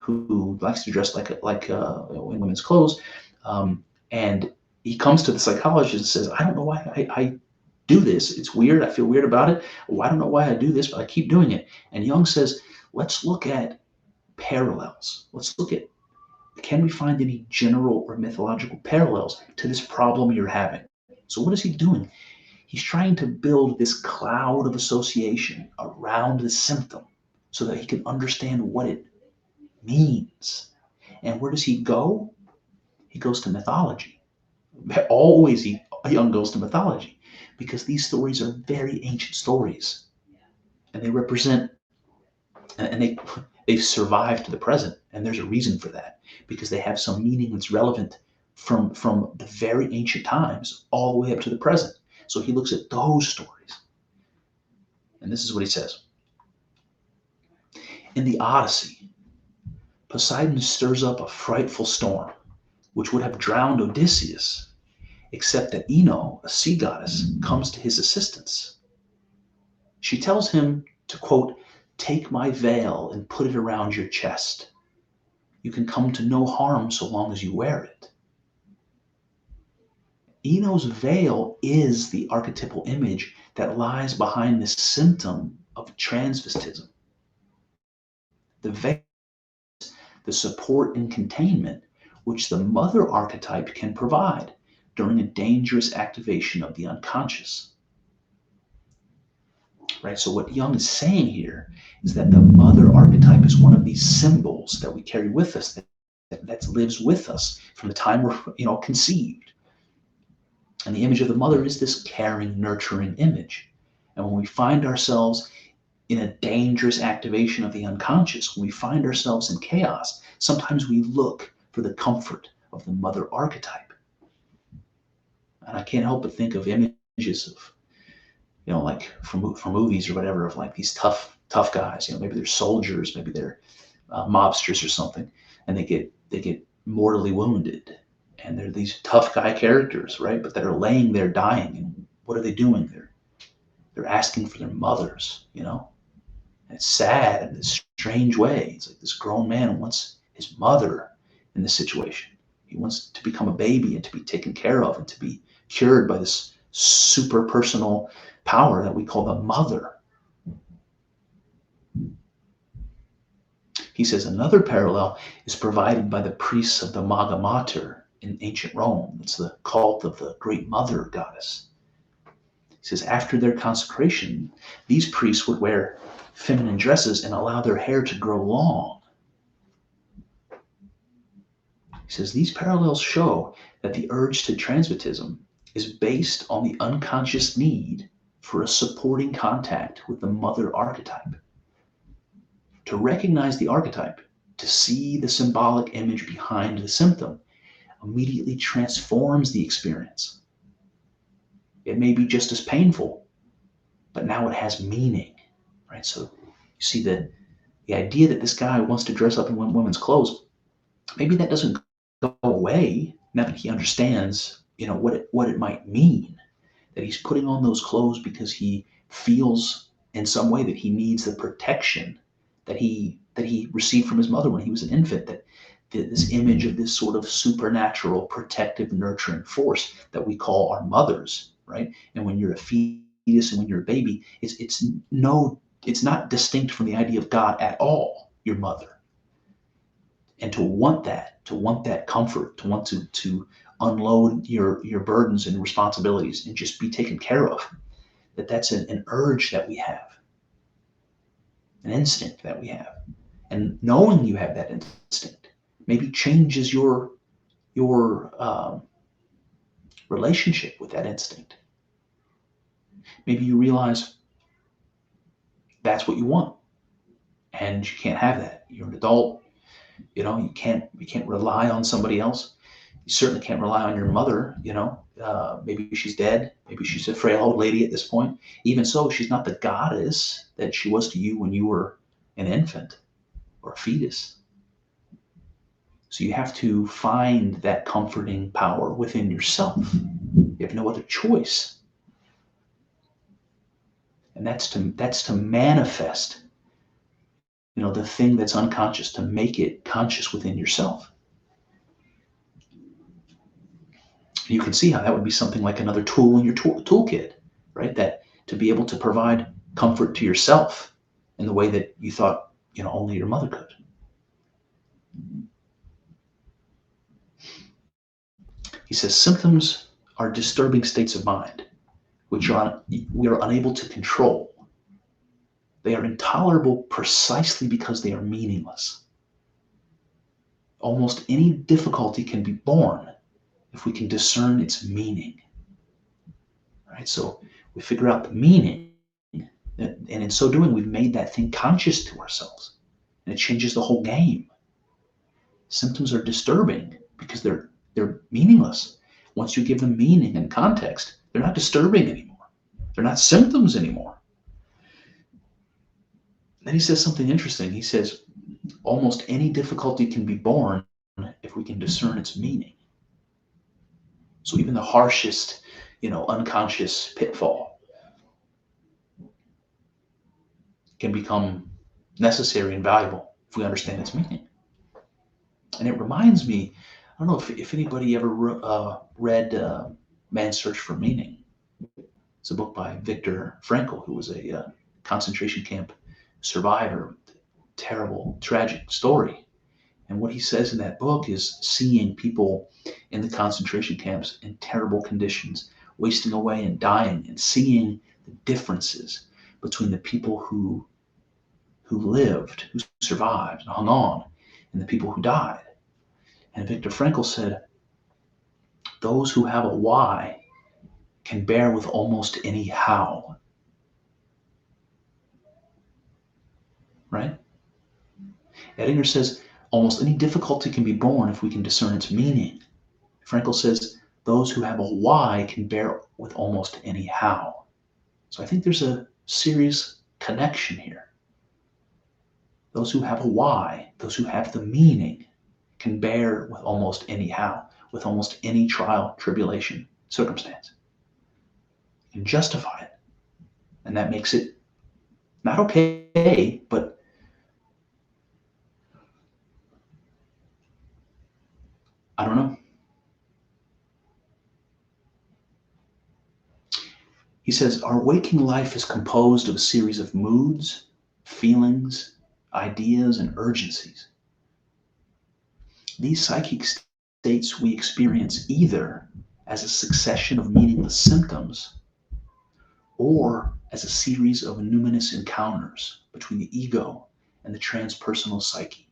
who likes to dress like in women's clothes, and he comes to the psychologist and says, "I don't know why I do this. It's weird. I feel weird about it. I don't know why I do this, but I keep doing it." And Jung says, "Let's look at parallels. Let's look at, can we find any general or mythological parallels to this problem you're having?" So what is he doing? He's trying to build this cloud of association around the symptom so that he can understand what it means. And where does he go? He goes to mythology. Always Jung goes to mythology because these stories are very ancient stories, and they represent, and they've survived to the present, and there's a reason for that, because they have some meaning that's relevant from the very ancient times all the way up to the present. So he looks at those stories. And this is what he says. In the Odyssey, Poseidon stirs up a frightful storm, which would have drowned Odysseus, except that Ino, a sea goddess, comes to his assistance. She tells him to, quote, "Take my veil and put it around your chest. You can come to no harm so long as you wear it." Ino's veil is the archetypal image that lies behind this symptom of transvestism. The veil is the support and containment which the mother archetype can provide during a dangerous activation of the unconscious. Right? So what Jung is saying here is that the mother archetype is one of these symbols that we carry with us, that lives with us from the time we're conceived. And the image of the mother is this caring, nurturing image. And when we find ourselves in a dangerous activation of the unconscious, when we find ourselves in chaos, sometimes we look for the comfort of the mother archetype. And I can't help but think of images of, like from movies or whatever, of like these tough guys. Maybe they're soldiers, maybe they're mobsters or something, and they get mortally wounded. And they're these tough guy characters, right? But that are laying there dying. And what are they doing? They're asking for their mothers, And it's sad in this strange way. It's like this grown man wants his mother in this situation. He wants to become a baby and to be taken care of and to be cured by this super personal power that we call the mother. He says another parallel is provided by the priests of the Maga Mater in ancient Rome. It's the cult of the great mother goddess. He says after their consecration, these priests would wear feminine dresses and allow their hair to grow long. He says these parallels show that the urge to transmutism is based on the unconscious need for a supporting contact with the mother archetype. To recognize the archetype, to see the symbolic image behind the symptom, immediately transforms the experience. It may be just as painful, but now it has meaning, right? So you see the idea that this guy wants to dress up in women's clothes, maybe that doesn't go away now that he understands, what it might mean, that he's putting on those clothes because he feels in some way that he needs the protection that he received from his mother when he was an infant, that this image of this sort of supernatural protective nurturing force that we call our mothers, right? And when you're a fetus and when you're a baby, it's not distinct from the idea of God at all, your mother. And to want that comfort, to want to unload your burdens and responsibilities and just be taken care of, that's an urge that we have, an instinct that we have. And knowing you have that instinct maybe changes your relationship with that instinct. Maybe you realize that's what you want, and you can't have that. You're an adult. You can't rely on somebody else. You certainly can't rely on your mother. Maybe she's dead. Maybe she's a frail old lady at this point. Even so, she's not the goddess that she was to you when you were an infant or a fetus. So you have to find that comforting power within yourself. You have no other choice. And that's to manifest, the thing that's unconscious, to make it conscious within yourself. You can see how that would be something like another tool in your toolkit, right? That to be able to provide comfort to yourself in the way that you thought, only your mother could. He says symptoms are disturbing states of mind, which we are unable to control. They are intolerable precisely because they are meaningless. Almost any difficulty can be borne if we can discern its meaning. Right? So we figure out the meaning, and in so doing, we've made that thing conscious to ourselves, and it changes the whole game. Symptoms are disturbing because they're meaningless. Once you give them meaning and context, they're not disturbing anymore. They're not symptoms anymore. Then he says something interesting. He says, almost any difficulty can be borne if we can discern its meaning. So even the harshest, unconscious pitfall can become necessary and valuable if we understand its meaning. And it reminds me, I don't know if anybody ever read Man's Search for Meaning. It's a book by Viktor Frankl, who was a concentration camp survivor. Terrible, tragic story. And what he says in that book is seeing people in the concentration camps in terrible conditions, wasting away and dying, and seeing the differences between the people who lived, who survived and hung on, and the people who died. And Viktor Frankl said, those who have a why can bear with almost any how. Right? Edinger says, almost any difficulty can be borne if we can discern its meaning. Frankl says, those who have a why can bear with almost any how. So I think there's a serious connection here. Those who have a why, those who have the meaning, can bear with almost any how, with almost any trial, tribulation, circumstance. Can justify it. And that makes it not okay, but I don't know. He says, our waking life is composed of a series of moods, feelings, ideas, and urgencies. These psychic states we experience either as a succession of meaningless symptoms or as a series of numinous encounters between the ego and the transpersonal psyche.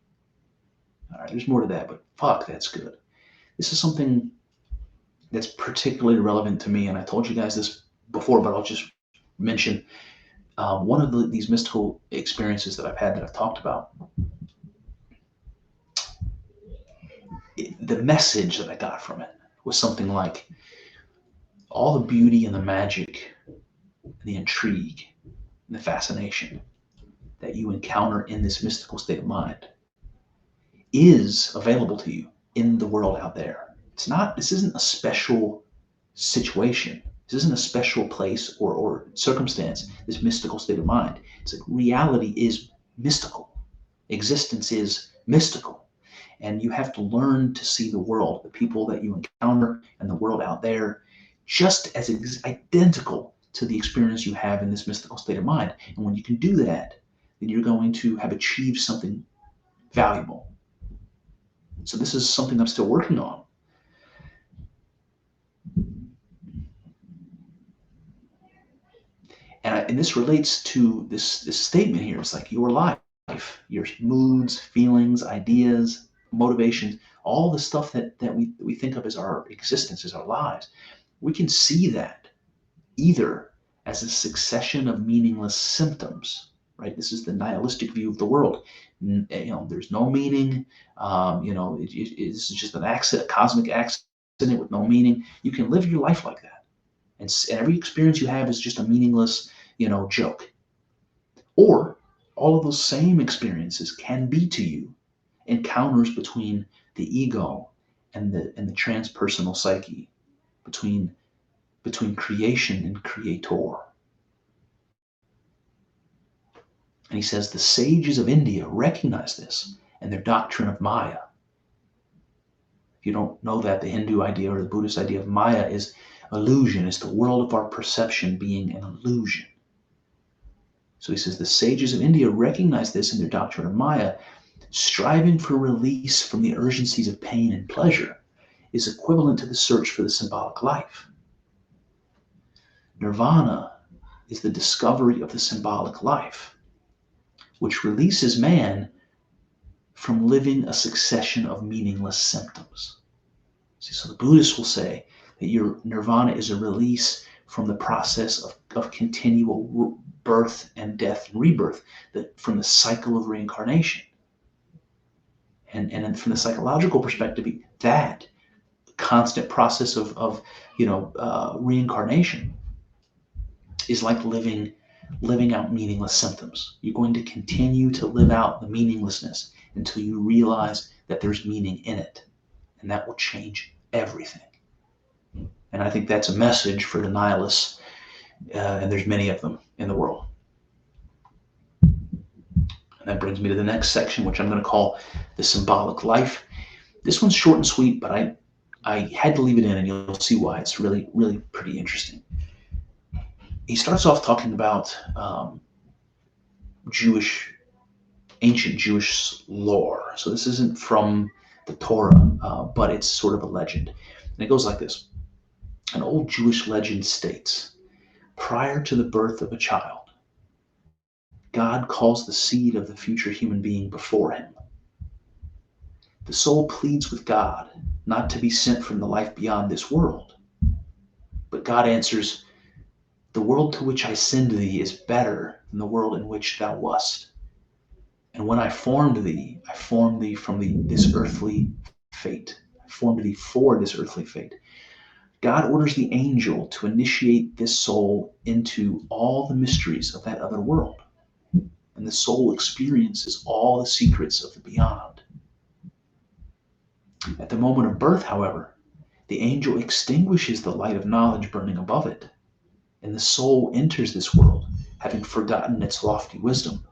All right, there's more to that, but fuck, that's good. This is something that's particularly relevant to me, and I told you guys this before, but I'll just mention one of these mystical experiences that I've had that I've talked about. The message that I got from it was something like, all the beauty and the magic, the intrigue, and the fascination that you encounter in this mystical state of mind is available to you in the world out there. This isn't a special situation. This isn't a special place or circumstance, this mystical state of mind. It's like reality is mystical. Existence is mystical. And you have to learn to see the world, the people that you encounter, and the world out there just as identical to the experience you have in this mystical state of mind. And when you can do that, then you're going to have achieved something valuable. So this is something I'm still working on. And this relates to this statement here. It's like your life, your moods, feelings, ideas, motivations, all the stuff that we think of as our existence, as our lives. We can see that either as a succession of meaningless symptoms, right? This is the nihilistic view of the world. There's no meaning. This is just an accident, a cosmic accident with no meaning. You can live your life like that. And every experience you have is just a meaningless, joke. Or all of those same experiences can be to you encounters between the ego and the transpersonal psyche, between creation and creator. And he says the sages of India recognize this and their doctrine of Maya. If you don't know that, the Hindu idea or the Buddhist idea of Maya is illusion. It's the world of our perception being an illusion. So he says the sages of India recognize this in their doctrine of Maya. Striving for release from the urgencies of pain and pleasure is equivalent to the search for the symbolic life. Nirvana is the discovery of the symbolic life, which releases man from living a succession of meaningless symptoms. See, so the Buddhists will say that your nirvana is a release from the process of continual birth and death and rebirth, from the cycle of reincarnation. And from the psychological perspective, that constant process of reincarnation is like living out meaningless symptoms. You're going to continue to live out the meaninglessness until you realize that there's meaning in it. And that will change everything. And I think that's a message for the nihilists, and there's many of them in the world. And that brings me to the next section, which I'm going to call the symbolic life. This one's short and sweet, but I had to leave it in, and you'll see why. It's really, really pretty interesting. He starts off talking about ancient Jewish lore. So this isn't from the Torah, but it's sort of a legend. And it goes like this. An old Jewish legend states, prior to the birth of a child, God calls the seed of the future human being before him. The soul pleads with God not to be sent from the life beyond this world. But God answers, the world to which I send thee is better than the world in which thou wast. And when I formed thee from this earthly fate. I formed thee for this earthly fate. God orders the angel to initiate this soul into all the mysteries of that other world. And the soul experiences all the secrets of the beyond. At the moment of birth, however, the angel extinguishes the light of knowledge burning above it, and the soul enters this world, having forgotten its lofty wisdom,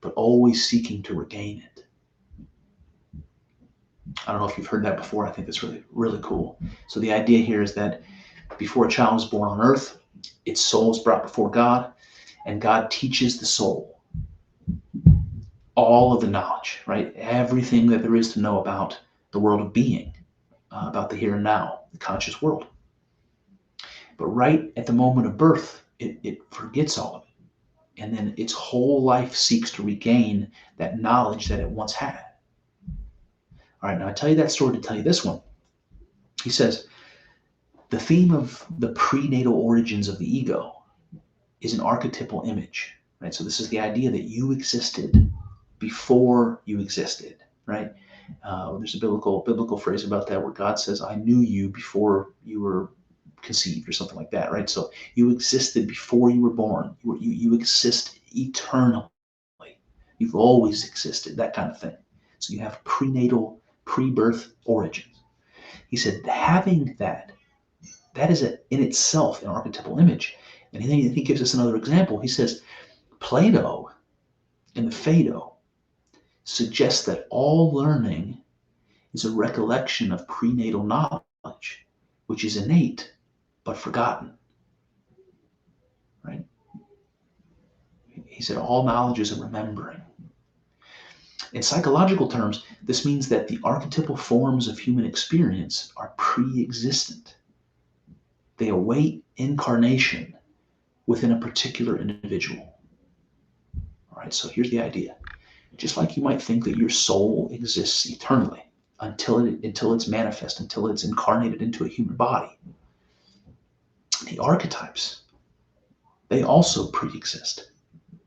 but always seeking to regain it. I don't know if you've heard that before. I think it's really, really cool. So the idea here is that before a child is born on earth, its soul is brought before God, and God teaches the soul all of the knowledge, right? Everything that there is to know about the world of being, about the here and now, the conscious world. But right at the moment of birth, it forgets all of it. And then its whole life seeks to regain that knowledge that it once had. All right, now I tell you that story to tell you this one. He says, the theme of the prenatal origins of the ego is an archetypal image, right? So this is the idea that you existed before you existed, right? There's a biblical phrase about that where God says, I knew you before you were conceived or something like that, right? So you existed before you were born. You exist eternally. You've always existed, that kind of thing. So you have prenatal, pre-birth origins. He said, having that is in itself an archetypal image. And then he gives us another example. He says, Plato in the Phaedo suggests that all learning is a recollection of prenatal knowledge, which is innate but forgotten. Right? He said all knowledge is a remembering. In psychological terms, this means that the archetypal forms of human experience are pre-existent. They await incarnation within a particular individual. All right, so here's the idea. Just like you might think that your soul exists eternally until it's manifest, until it's incarnated into a human body, the archetypes, they also pre-exist.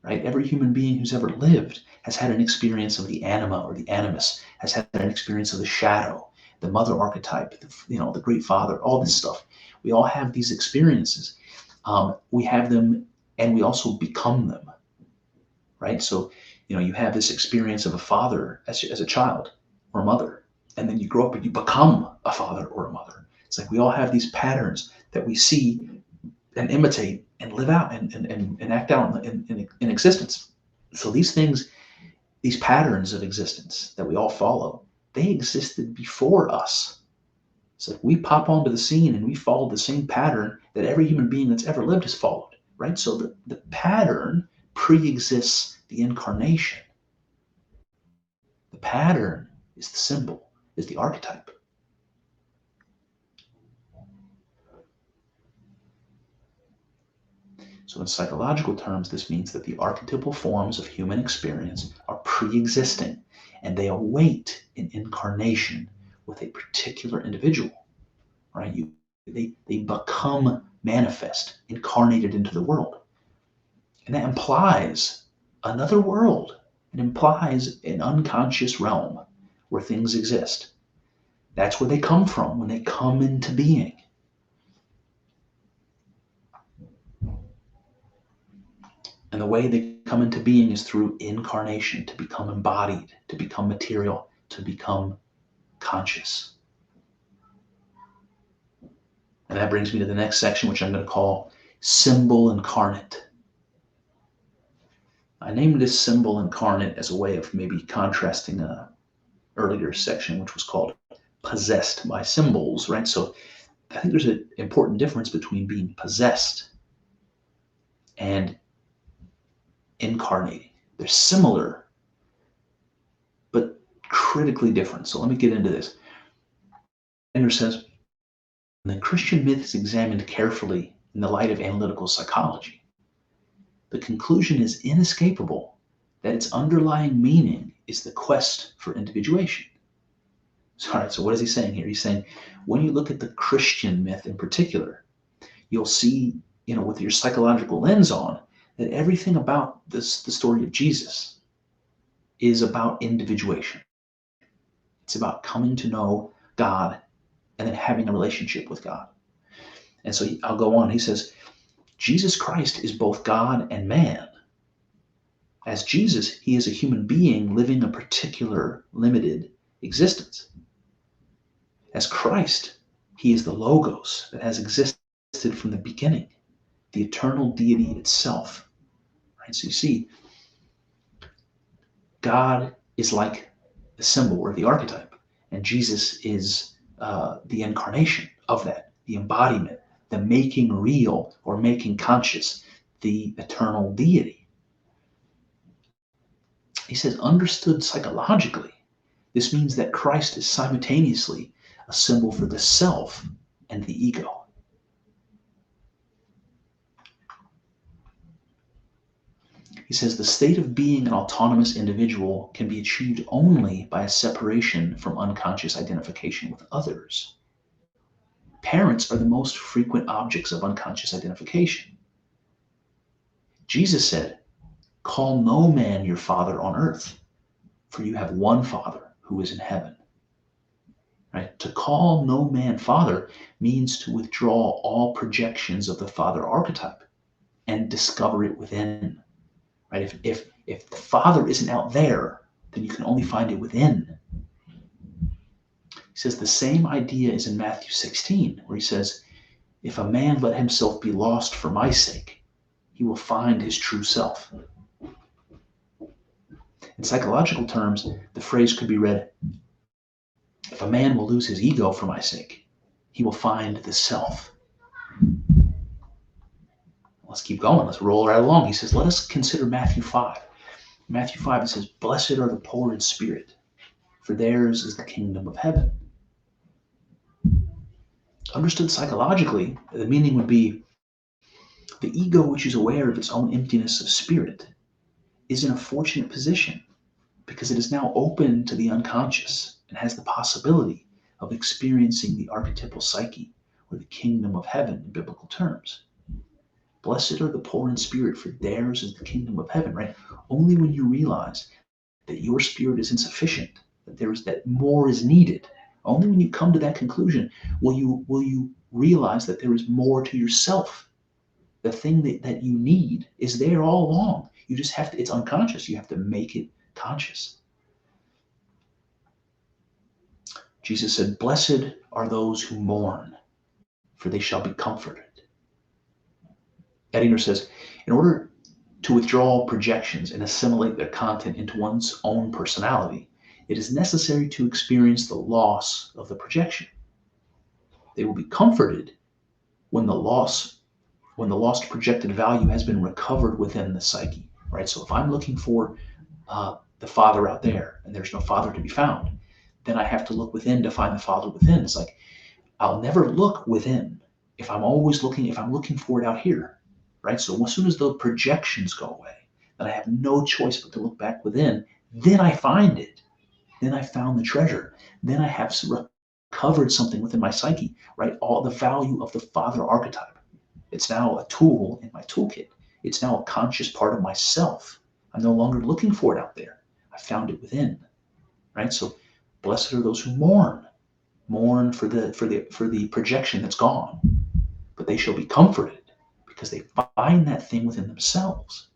Right? Every human being who's ever lived has had an experience of the anima or the animus, has had an experience of the shadow, the mother archetype, the great father, all this stuff. We all have these experiences. We have them, and we also become them. Right? So, you have this experience of a father as a child or a mother, and then you grow up and you become a father or a mother. It's like we all have these patterns that we see and imitate and live out and act out in existence. So these things, these patterns of existence that we all follow, they existed before us. So we pop onto the scene and we follow the same pattern that every human being that's ever lived has followed, right? So the pattern pre-exists the incarnation. The pattern is the symbol, is the archetype. So in psychological terms, this means that the archetypal forms of human experience are pre-existing and they await an incarnation with a particular individual, right? They become manifest, incarnated into the world. And that implies another world. It implies an unconscious realm where things exist. That's where they come from when they come into being. And the way they come into being is through incarnation, to become embodied, to become material, to become conscious. And that brings me to the next section, which I'm going to call symbol incarnate. I named this symbol incarnate as a way of maybe contrasting an earlier section, which was called possessed by symbols, right? So I think there's an important difference between being possessed and incarnating. They're similar, but critically different. So let me get into this. Edinger says, the Christian myth is examined carefully in the light of analytical psychology. The conclusion is inescapable that its underlying meaning is the quest for individuation. So, all right, so what is he saying here? He's saying when you look at the Christian myth in particular, you'll see, with your psychological lens on, that everything about the story of Jesus is about individuation. It's about coming to know God and then having a relationship with God. And so I'll go on. He says, Jesus Christ is both God and man. As Jesus, he is a human being living a particular limited existence. As Christ, he is the Logos that has existed from the beginning, the eternal deity itself. Right? So you see, God is like the symbol or the archetype, and Jesus is the incarnation of that, the embodiment, the making real or making conscious the eternal deity. He says, understood psychologically, this means that Christ is simultaneously a symbol for the self and the ego. He says the state of being an autonomous individual can be achieved only by a separation from unconscious identification with others. Parents are the most frequent objects of unconscious identification. Jesus said, "Call no man your father on earth, for you have one Father who is in heaven." Right? To call no man father means to withdraw all projections of the father archetype and discover it within. Right? If the Father isn't out there, then you can only find it within. He says the same idea is in Matthew 16, where he says, "If a man let himself be lost for my sake, he will find his true self." In psychological terms, the phrase could be read, "If a man will lose his ego for my sake, he will find the self." Let's keep going. Let's roll right along. He says, let us consider Matthew 5. Matthew 5, it says, "Blessed are the poor in spirit, for theirs is the kingdom of heaven." Understood psychologically, the meaning would be the ego, which is aware of its own emptiness of spirit, is in a fortunate position because it is now open to the unconscious and has the possibility of experiencing the archetypal psyche or the kingdom of heaven in biblical terms. Blessed are the poor in spirit, for theirs is the kingdom of heaven, right? Only when you realize that your spirit is insufficient, that more is needed, only when you come to that conclusion will you realize that there is more to yourself. The thing that you need is there all along. You just have to, it's unconscious. You have to make it conscious. Jesus said, "Blessed are those who mourn, for they shall be comforted." Edinger says, in order to withdraw projections and assimilate their content into one's own personality, it is necessary to experience the loss of the projection. They will be comforted when the lost projected value has been recovered within the psyche, right? So if I'm looking for the Father out there and there's no Father to be found, then I have to look within to find the Father within. It's like, I'll never look within if I'm looking for it out here, right? So as soon as the projections go away, then I have no choice but to look back within. Then I find it. Then I found the treasure. Then I have recovered something within my psyche, right? All the value of the Father archetype. It's now a tool in my toolkit. It's now a conscious part of myself. I'm no longer looking for it out there. I found it within, right? So blessed are those who mourn for the projection that's gone, but they shall be comforted because they find that thing within themselves.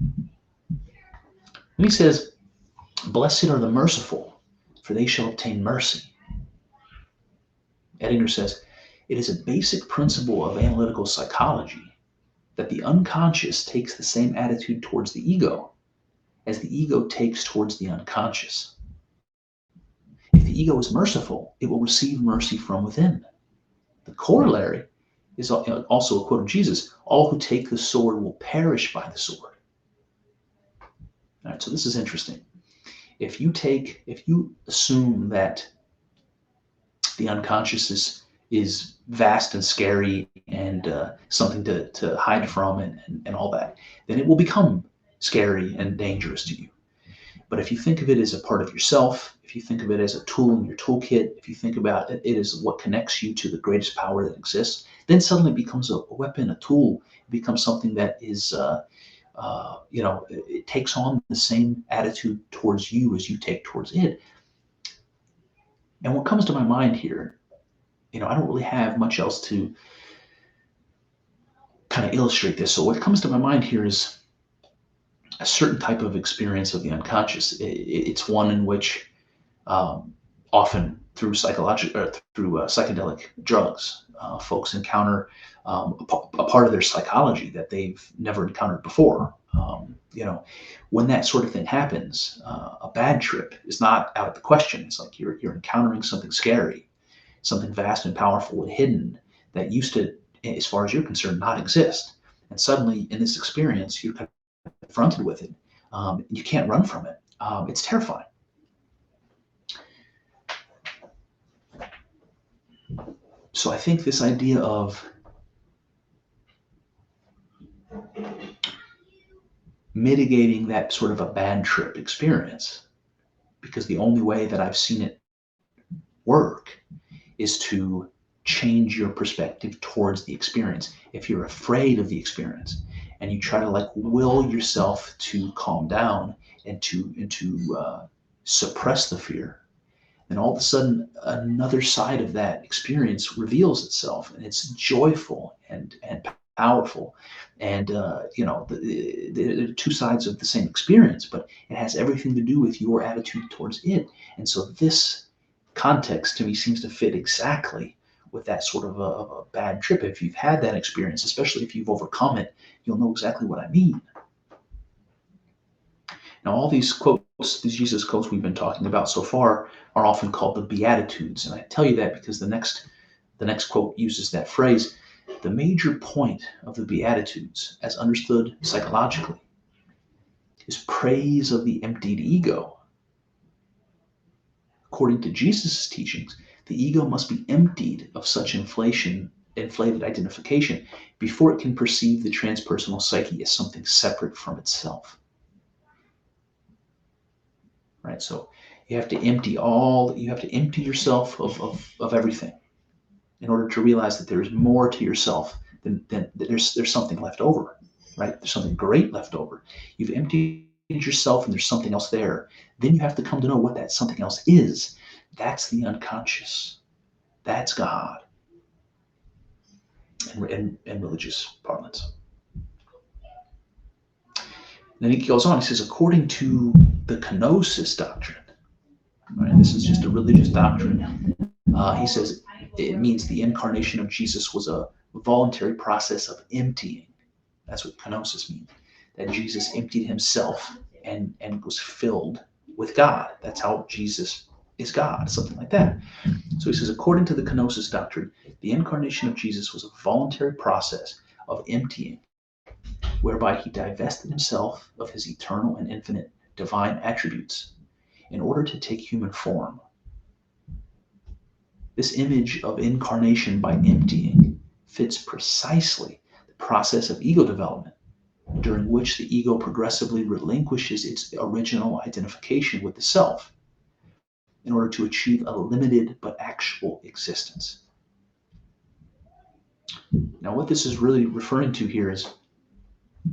And he says, "Blessed are the merciful, for they shall obtain mercy." Edinger says, it is a basic principle of analytical psychology that the unconscious takes the same attitude towards the ego as the ego takes towards the unconscious. If the ego is merciful, it will receive mercy from within. The corollary is also a quote of Jesus, "All who take the sword will perish by the sword." All right, so this is interesting. If you assume that the unconscious is vast and scary and something to hide from and all that, then it will become scary and dangerous to you. But if you think of it as a part of yourself, if you think of it as a tool in your toolkit, if you think about it as what connects you to the greatest power that exists, then suddenly it becomes a weapon, a tool. It becomes something that is, it takes on the same attitude towards you as you take towards it. And what comes to my mind here, I don't really have much else to kind of illustrate this. So what comes to my mind here is a certain type of experience of the unconscious. It's one in which often through psychedelic drugs, folks encounter a part of their psychology that they've never encountered before. When that sort of thing happens, a bad trip is not out of the question. It's like you're encountering something scary, something vast and powerful and hidden that used to as far as you're concerned, not exist. And suddenly in this experience, you're confronted with it. You can't run from it. It's terrifying. So I think this idea of mitigating that sort of a bad trip experience, because the only way that I've seen it work is to change your perspective towards the experience. If you're afraid of the experience and you try to like will yourself to calm down and to suppress the fear, then all of a sudden another side of that experience reveals itself, and it's joyful and powerful. And the two sides of the same experience, but it has everything to do with your attitude towards it. And so this context to me seems to fit exactly with that sort of a bad trip. If you've had that experience, especially if you've overcome it, you'll know exactly what I mean. Now, all these quotes, these Jesus quotes we've been talking about so far, are often called the Beatitudes. And I tell you that because the next quote uses that phrase. The major point of the Beatitudes, as understood psychologically, is praise of the emptied ego. According to Jesus' teachings, the ego must be emptied of such inflated identification before it can perceive the transpersonal psyche as something separate from itself. Right? So you have to empty yourself of everything in order to realize that there's more to yourself than there's something left over, right? There's something great left over. You've emptied yourself and there's something else there. Then you have to come to know what that something else is. That's the unconscious. That's God in religious parlance. And then he goes on, he says, according to the kenosis doctrine, right, this is just a religious doctrine, he says it means the incarnation of Jesus was a voluntary process of emptying. That's what kenosis means, that Jesus emptied himself and was filled with God. That's how Jesus is God, something like that. So he says, according to the kenosis doctrine, the incarnation of Jesus was a voluntary process of emptying, whereby he divested himself of his eternal and infinite divine attributes in order to take human form. This image of incarnation by emptying fits precisely the process of ego development, during which the ego progressively relinquishes its original identification with the self in order to achieve a limited but actual existence. Now, what this is really referring to here is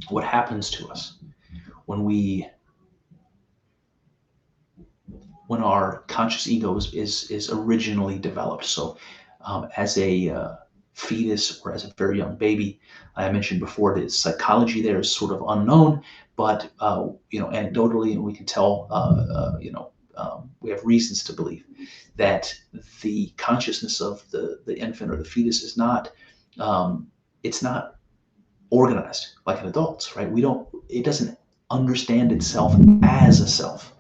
what happens to us when our conscious ego is originally developed. So as a fetus or as a very young baby, I mentioned before that psychology there is sort of unknown, but anecdotally, and we can tell, we have reasons to believe that the consciousness of the infant or the fetus is not, it's not organized like an adult's, right? It doesn't understand itself as a self.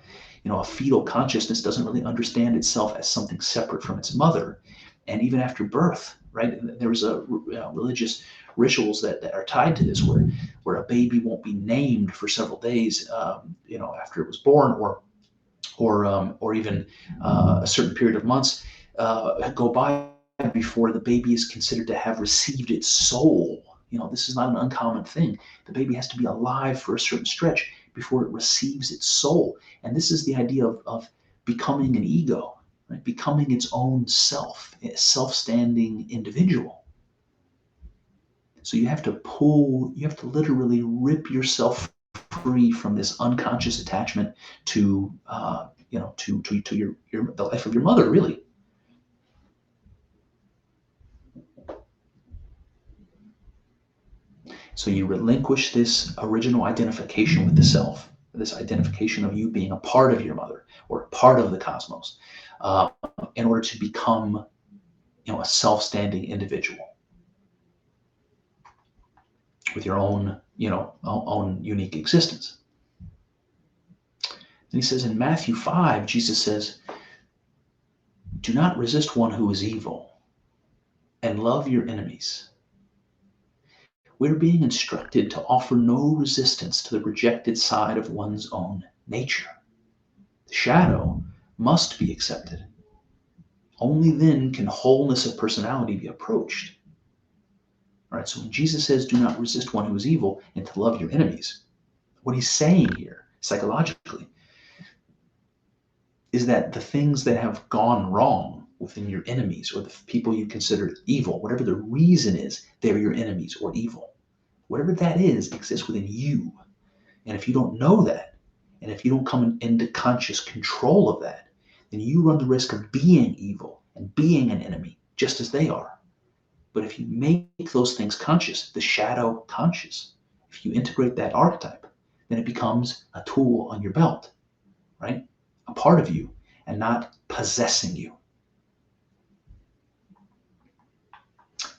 A fetal consciousness doesn't really understand itself as something separate from its mother. And even after birth, right, there was religious rituals that are tied to this, where a baby won't be named for several days, after it was born, or even a certain period of months go by before the baby is considered to have received its soul. This is not an uncommon thing. The baby has to be alive for a certain stretch before it receives its soul. And this is the idea of becoming an ego, right? Becoming its own self, a self-standing individual. So you have to literally rip yourself free from this unconscious attachment to the life of your mother, really. So you relinquish this original identification with the self, this identification of you being a part of your mother or a part of the cosmos, in order to become, a self-standing individual with your own unique existence. And he says in Matthew 5, Jesus says, "Do not resist one who is evil, and love your enemies. We're being instructed to offer no resistance to the rejected side of one's own nature. The shadow must be accepted. Only then can wholeness of personality be approached. All right, so when Jesus says, do not resist one who is evil and to love your enemies, what he's saying here, psychologically, is that the things that have gone wrong within your enemies or the people you consider evil, whatever the reason is, they're your enemies or evil. Whatever that is exists within you. And if you don't know that, and if you don't come into conscious control of that, then you run the risk of being evil and being an enemy, just as they are. But if you make those things conscious, the shadow conscious, if you integrate that archetype, then it becomes a tool on your belt, right? A part of you and not possessing you.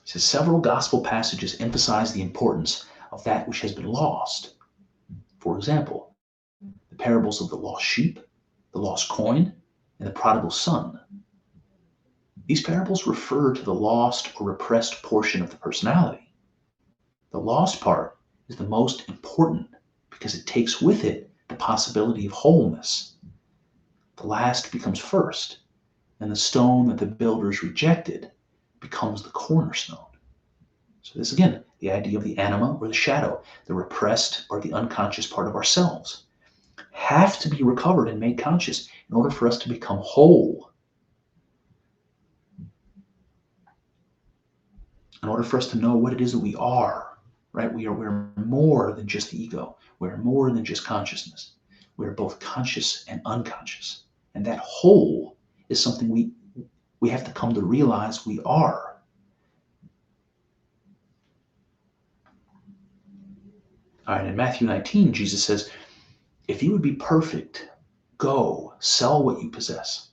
So several gospel passages emphasize the importance of that which has been lost. For example, the parables of the lost sheep, the lost coin, and the prodigal son. These parables refer to the lost or repressed portion of the personality. The lost part is the most important because it takes with it the possibility of wholeness. The last becomes first, and the stone that the builders rejected becomes the cornerstone. So this again, the idea of the anima or the shadow, the repressed or the unconscious part of ourselves, have to be recovered and made conscious in order for us to become whole. In order for us to know what it is that we are, right? We're more than just the ego. We're more than just consciousness. We're both conscious and unconscious. And that whole is something we have to come to realize we are. All right, in Matthew 19, Jesus says, if you would be perfect, go, sell what you possess.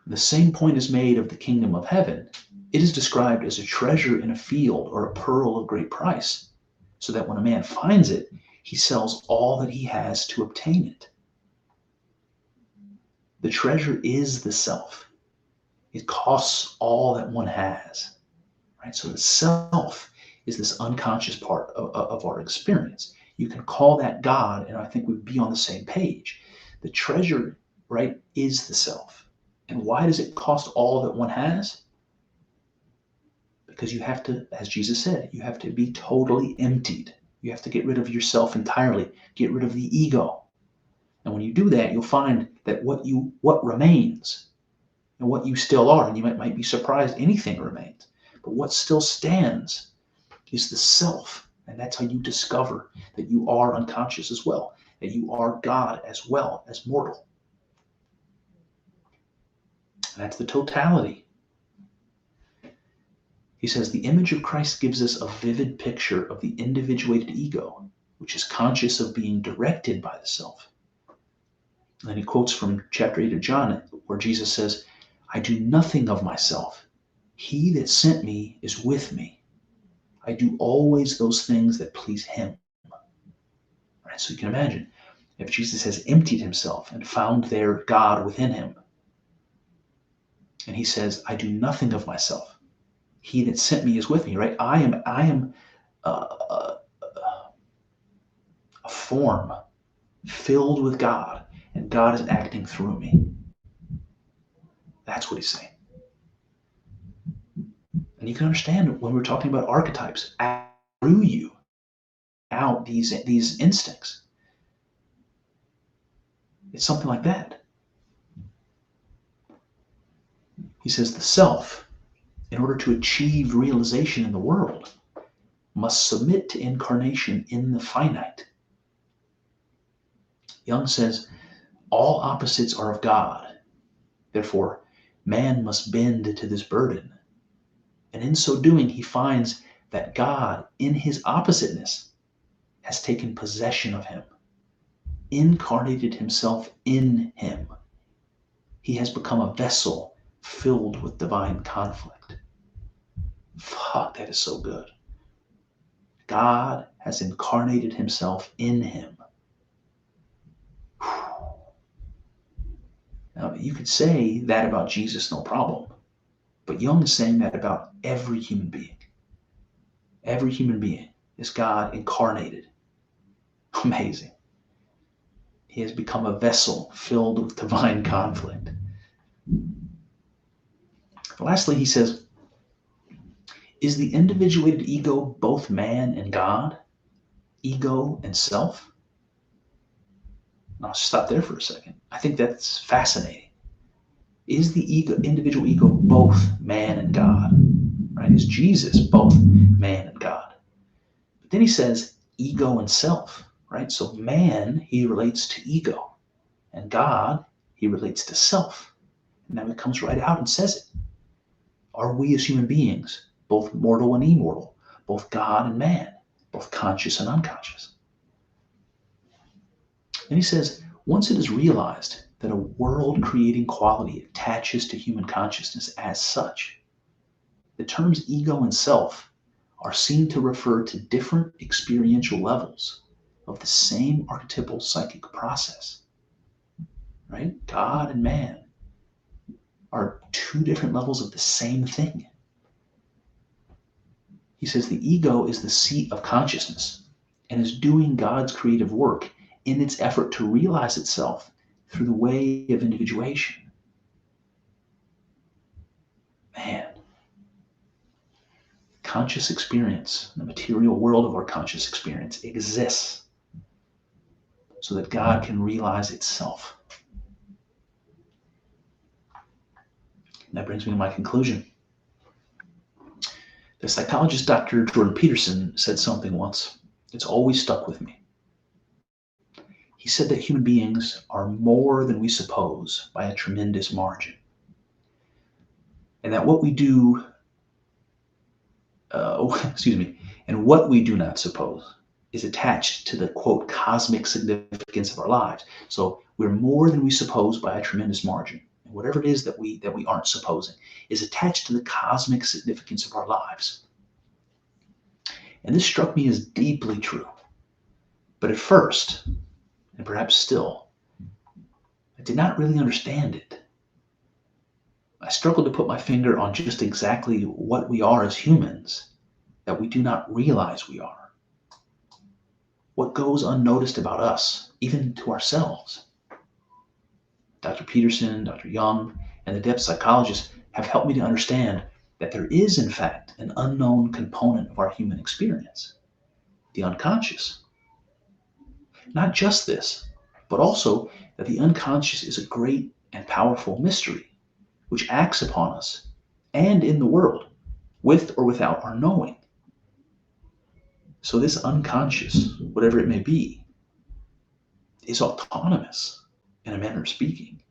The same point is made of the kingdom of heaven. It is described as a treasure in a field or a pearl of great price, so that when a man finds it, he sells all that he has to obtain it. The treasure is the self. It costs all that one has, right? So the self is this unconscious part of our experience. You can call that God, and I think we'd be on the same page. The treasure, right, is the self. And why does it cost all that one has? Because you have to, as Jesus said, you have to be totally emptied. You have to get rid of yourself entirely, get rid of the ego. And when you do that, you'll find that what remains and what you still are, and you might be surprised anything remains, but what still stands is the self. And that's how you discover that you are unconscious as well, that you are God as well as mortal. And that's the totality. He says the image of Christ gives us a vivid picture of the individuated ego, which is conscious of being directed by the self. And then he quotes from chapter 8 of John, where Jesus says, I do nothing of myself. He that sent me is with me. I do always those things that please him. Right? So you can imagine, if Jesus has emptied himself and found there God within him, and he says, I do nothing of myself. He that sent me is with me, right? I am a form filled with God, and God is acting through me. That's what he's saying. And you can understand when we're talking about archetypes, through you out these instincts. It's something like that. He says the self, in order to achieve realization in the world, must submit to incarnation in the finite. Jung says, all opposites are of God. Therefore, man must bend to this burden. And in so doing, he finds that God, in his oppositeness, has taken possession of him, incarnated himself in him. He has become a vessel filled with divine conflict. Fuck, that is so good. God has incarnated himself in him. Now, you could say that about Jesus, no problem. But Jung is saying that about every human being. Every human being is God incarnated. Amazing. He has become a vessel filled with divine conflict. Lastly, he says, is the individuated ego both man and God? Ego and self? I'll stop there for a second. I think that's fascinating. Is the individual ego both man and God? Right? Is Jesus both man and God? But then he says ego and self, right? So man, he relates to ego, and God, he relates to self. And now he comes right out and says it. Are we as human beings both mortal and immortal, both God and man, both conscious and unconscious? And he says, once it is realized that a world-creating quality attaches to human consciousness as such, the terms ego and self are seen to refer to different experiential levels of the same archetypal psychic process. Right? God and man are two different levels of the same thing. He says the ego is the seat of consciousness and is doing God's creative work in its effort to realize itself through the way of individuation. Man, conscious experience, the material world of our conscious experience exists so that God can realize itself. And that brings me to my conclusion. The psychologist Dr. Jordan Peterson said something once that's always stuck with me. He said that human beings are more than we suppose by a tremendous margin. And that what we do, and what we do not suppose is attached to the, quote, cosmic significance of our lives. So we're more than we suppose by a tremendous margin. And whatever it is that we aren't supposing is attached to the cosmic significance of our lives. And this struck me as deeply true. But at first, and perhaps still, I did not really understand it. I struggled to put my finger on just exactly what we are as humans that we do not realize we are. What goes unnoticed about us, even to ourselves. Dr. Peterson, Dr. Young, and the depth psychologists have helped me to understand that there is, in fact, an unknown component of our human experience, the unconscious. Not just this, but also that the unconscious is a great and powerful mystery which acts upon us and in the world, with or without our knowing. So this unconscious, whatever it may be, is autonomous in a manner of speaking.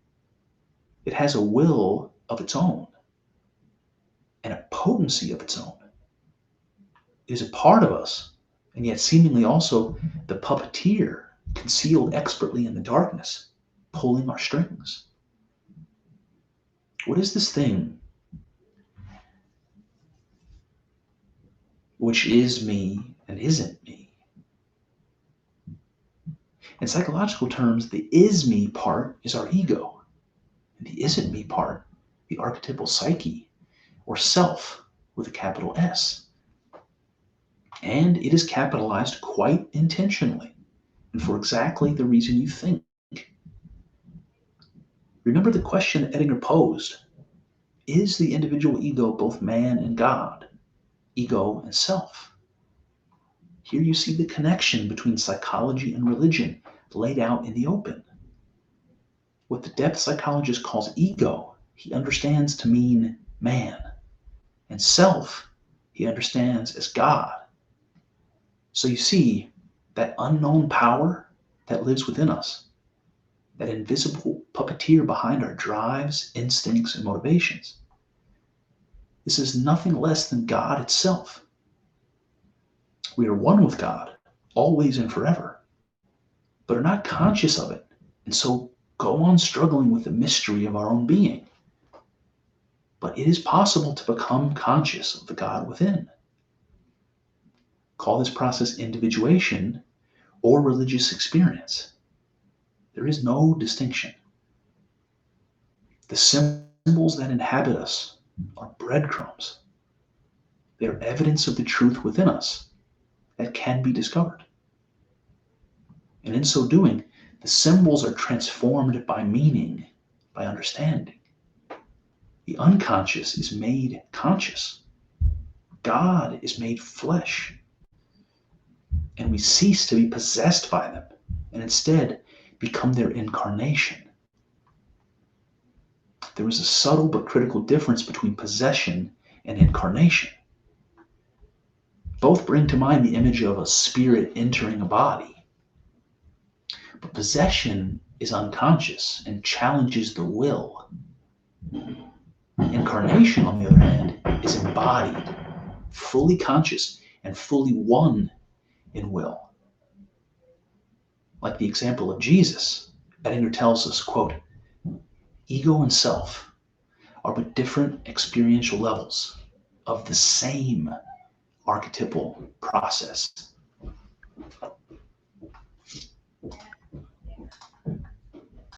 It has a will of its own and a potency of its own. It is a part of us, and yet seemingly also the puppeteer concealed expertly in the darkness, pulling our strings. What is this thing which is me and isn't me? In psychological terms, the is me part is our ego, and the isn't me part, the archetypal psyche, or self with a capital S. And it is capitalized quite intentionally, and for exactly the reason you think. Remember the question Edinger posed. Is the individual ego both man and God, ego and self? Here you see the connection between psychology and religion laid out in the open. What the depth psychologist calls ego, he understands to mean man, and self, he understands as God. So you see that unknown power that lives within us, that invisible puppeteer behind our drives, instincts, and motivations. This is nothing less than God itself. We are one with God, always and forever, but are not conscious of it, and so go on struggling with the mystery of our own being. But it is possible to become conscious of the God within. Call this process individuation or religious experience. There is no distinction. The symbols that inhabit us are breadcrumbs. They're evidence of the truth within us that can be discovered. And in so doing, the symbols are transformed by meaning, by understanding. The unconscious is made conscious. God is made flesh. And we cease to be possessed by them and instead become their incarnation. There is a subtle but critical difference between possession and incarnation. Both bring to mind the image of a spirit entering a body. But possession is unconscious and challenges the will. Incarnation, on the other hand, is embodied, fully conscious, and fully one in will. Like the example of Jesus, Edinger tells us, quote, ego and self are but different experiential levels of the same archetypal process.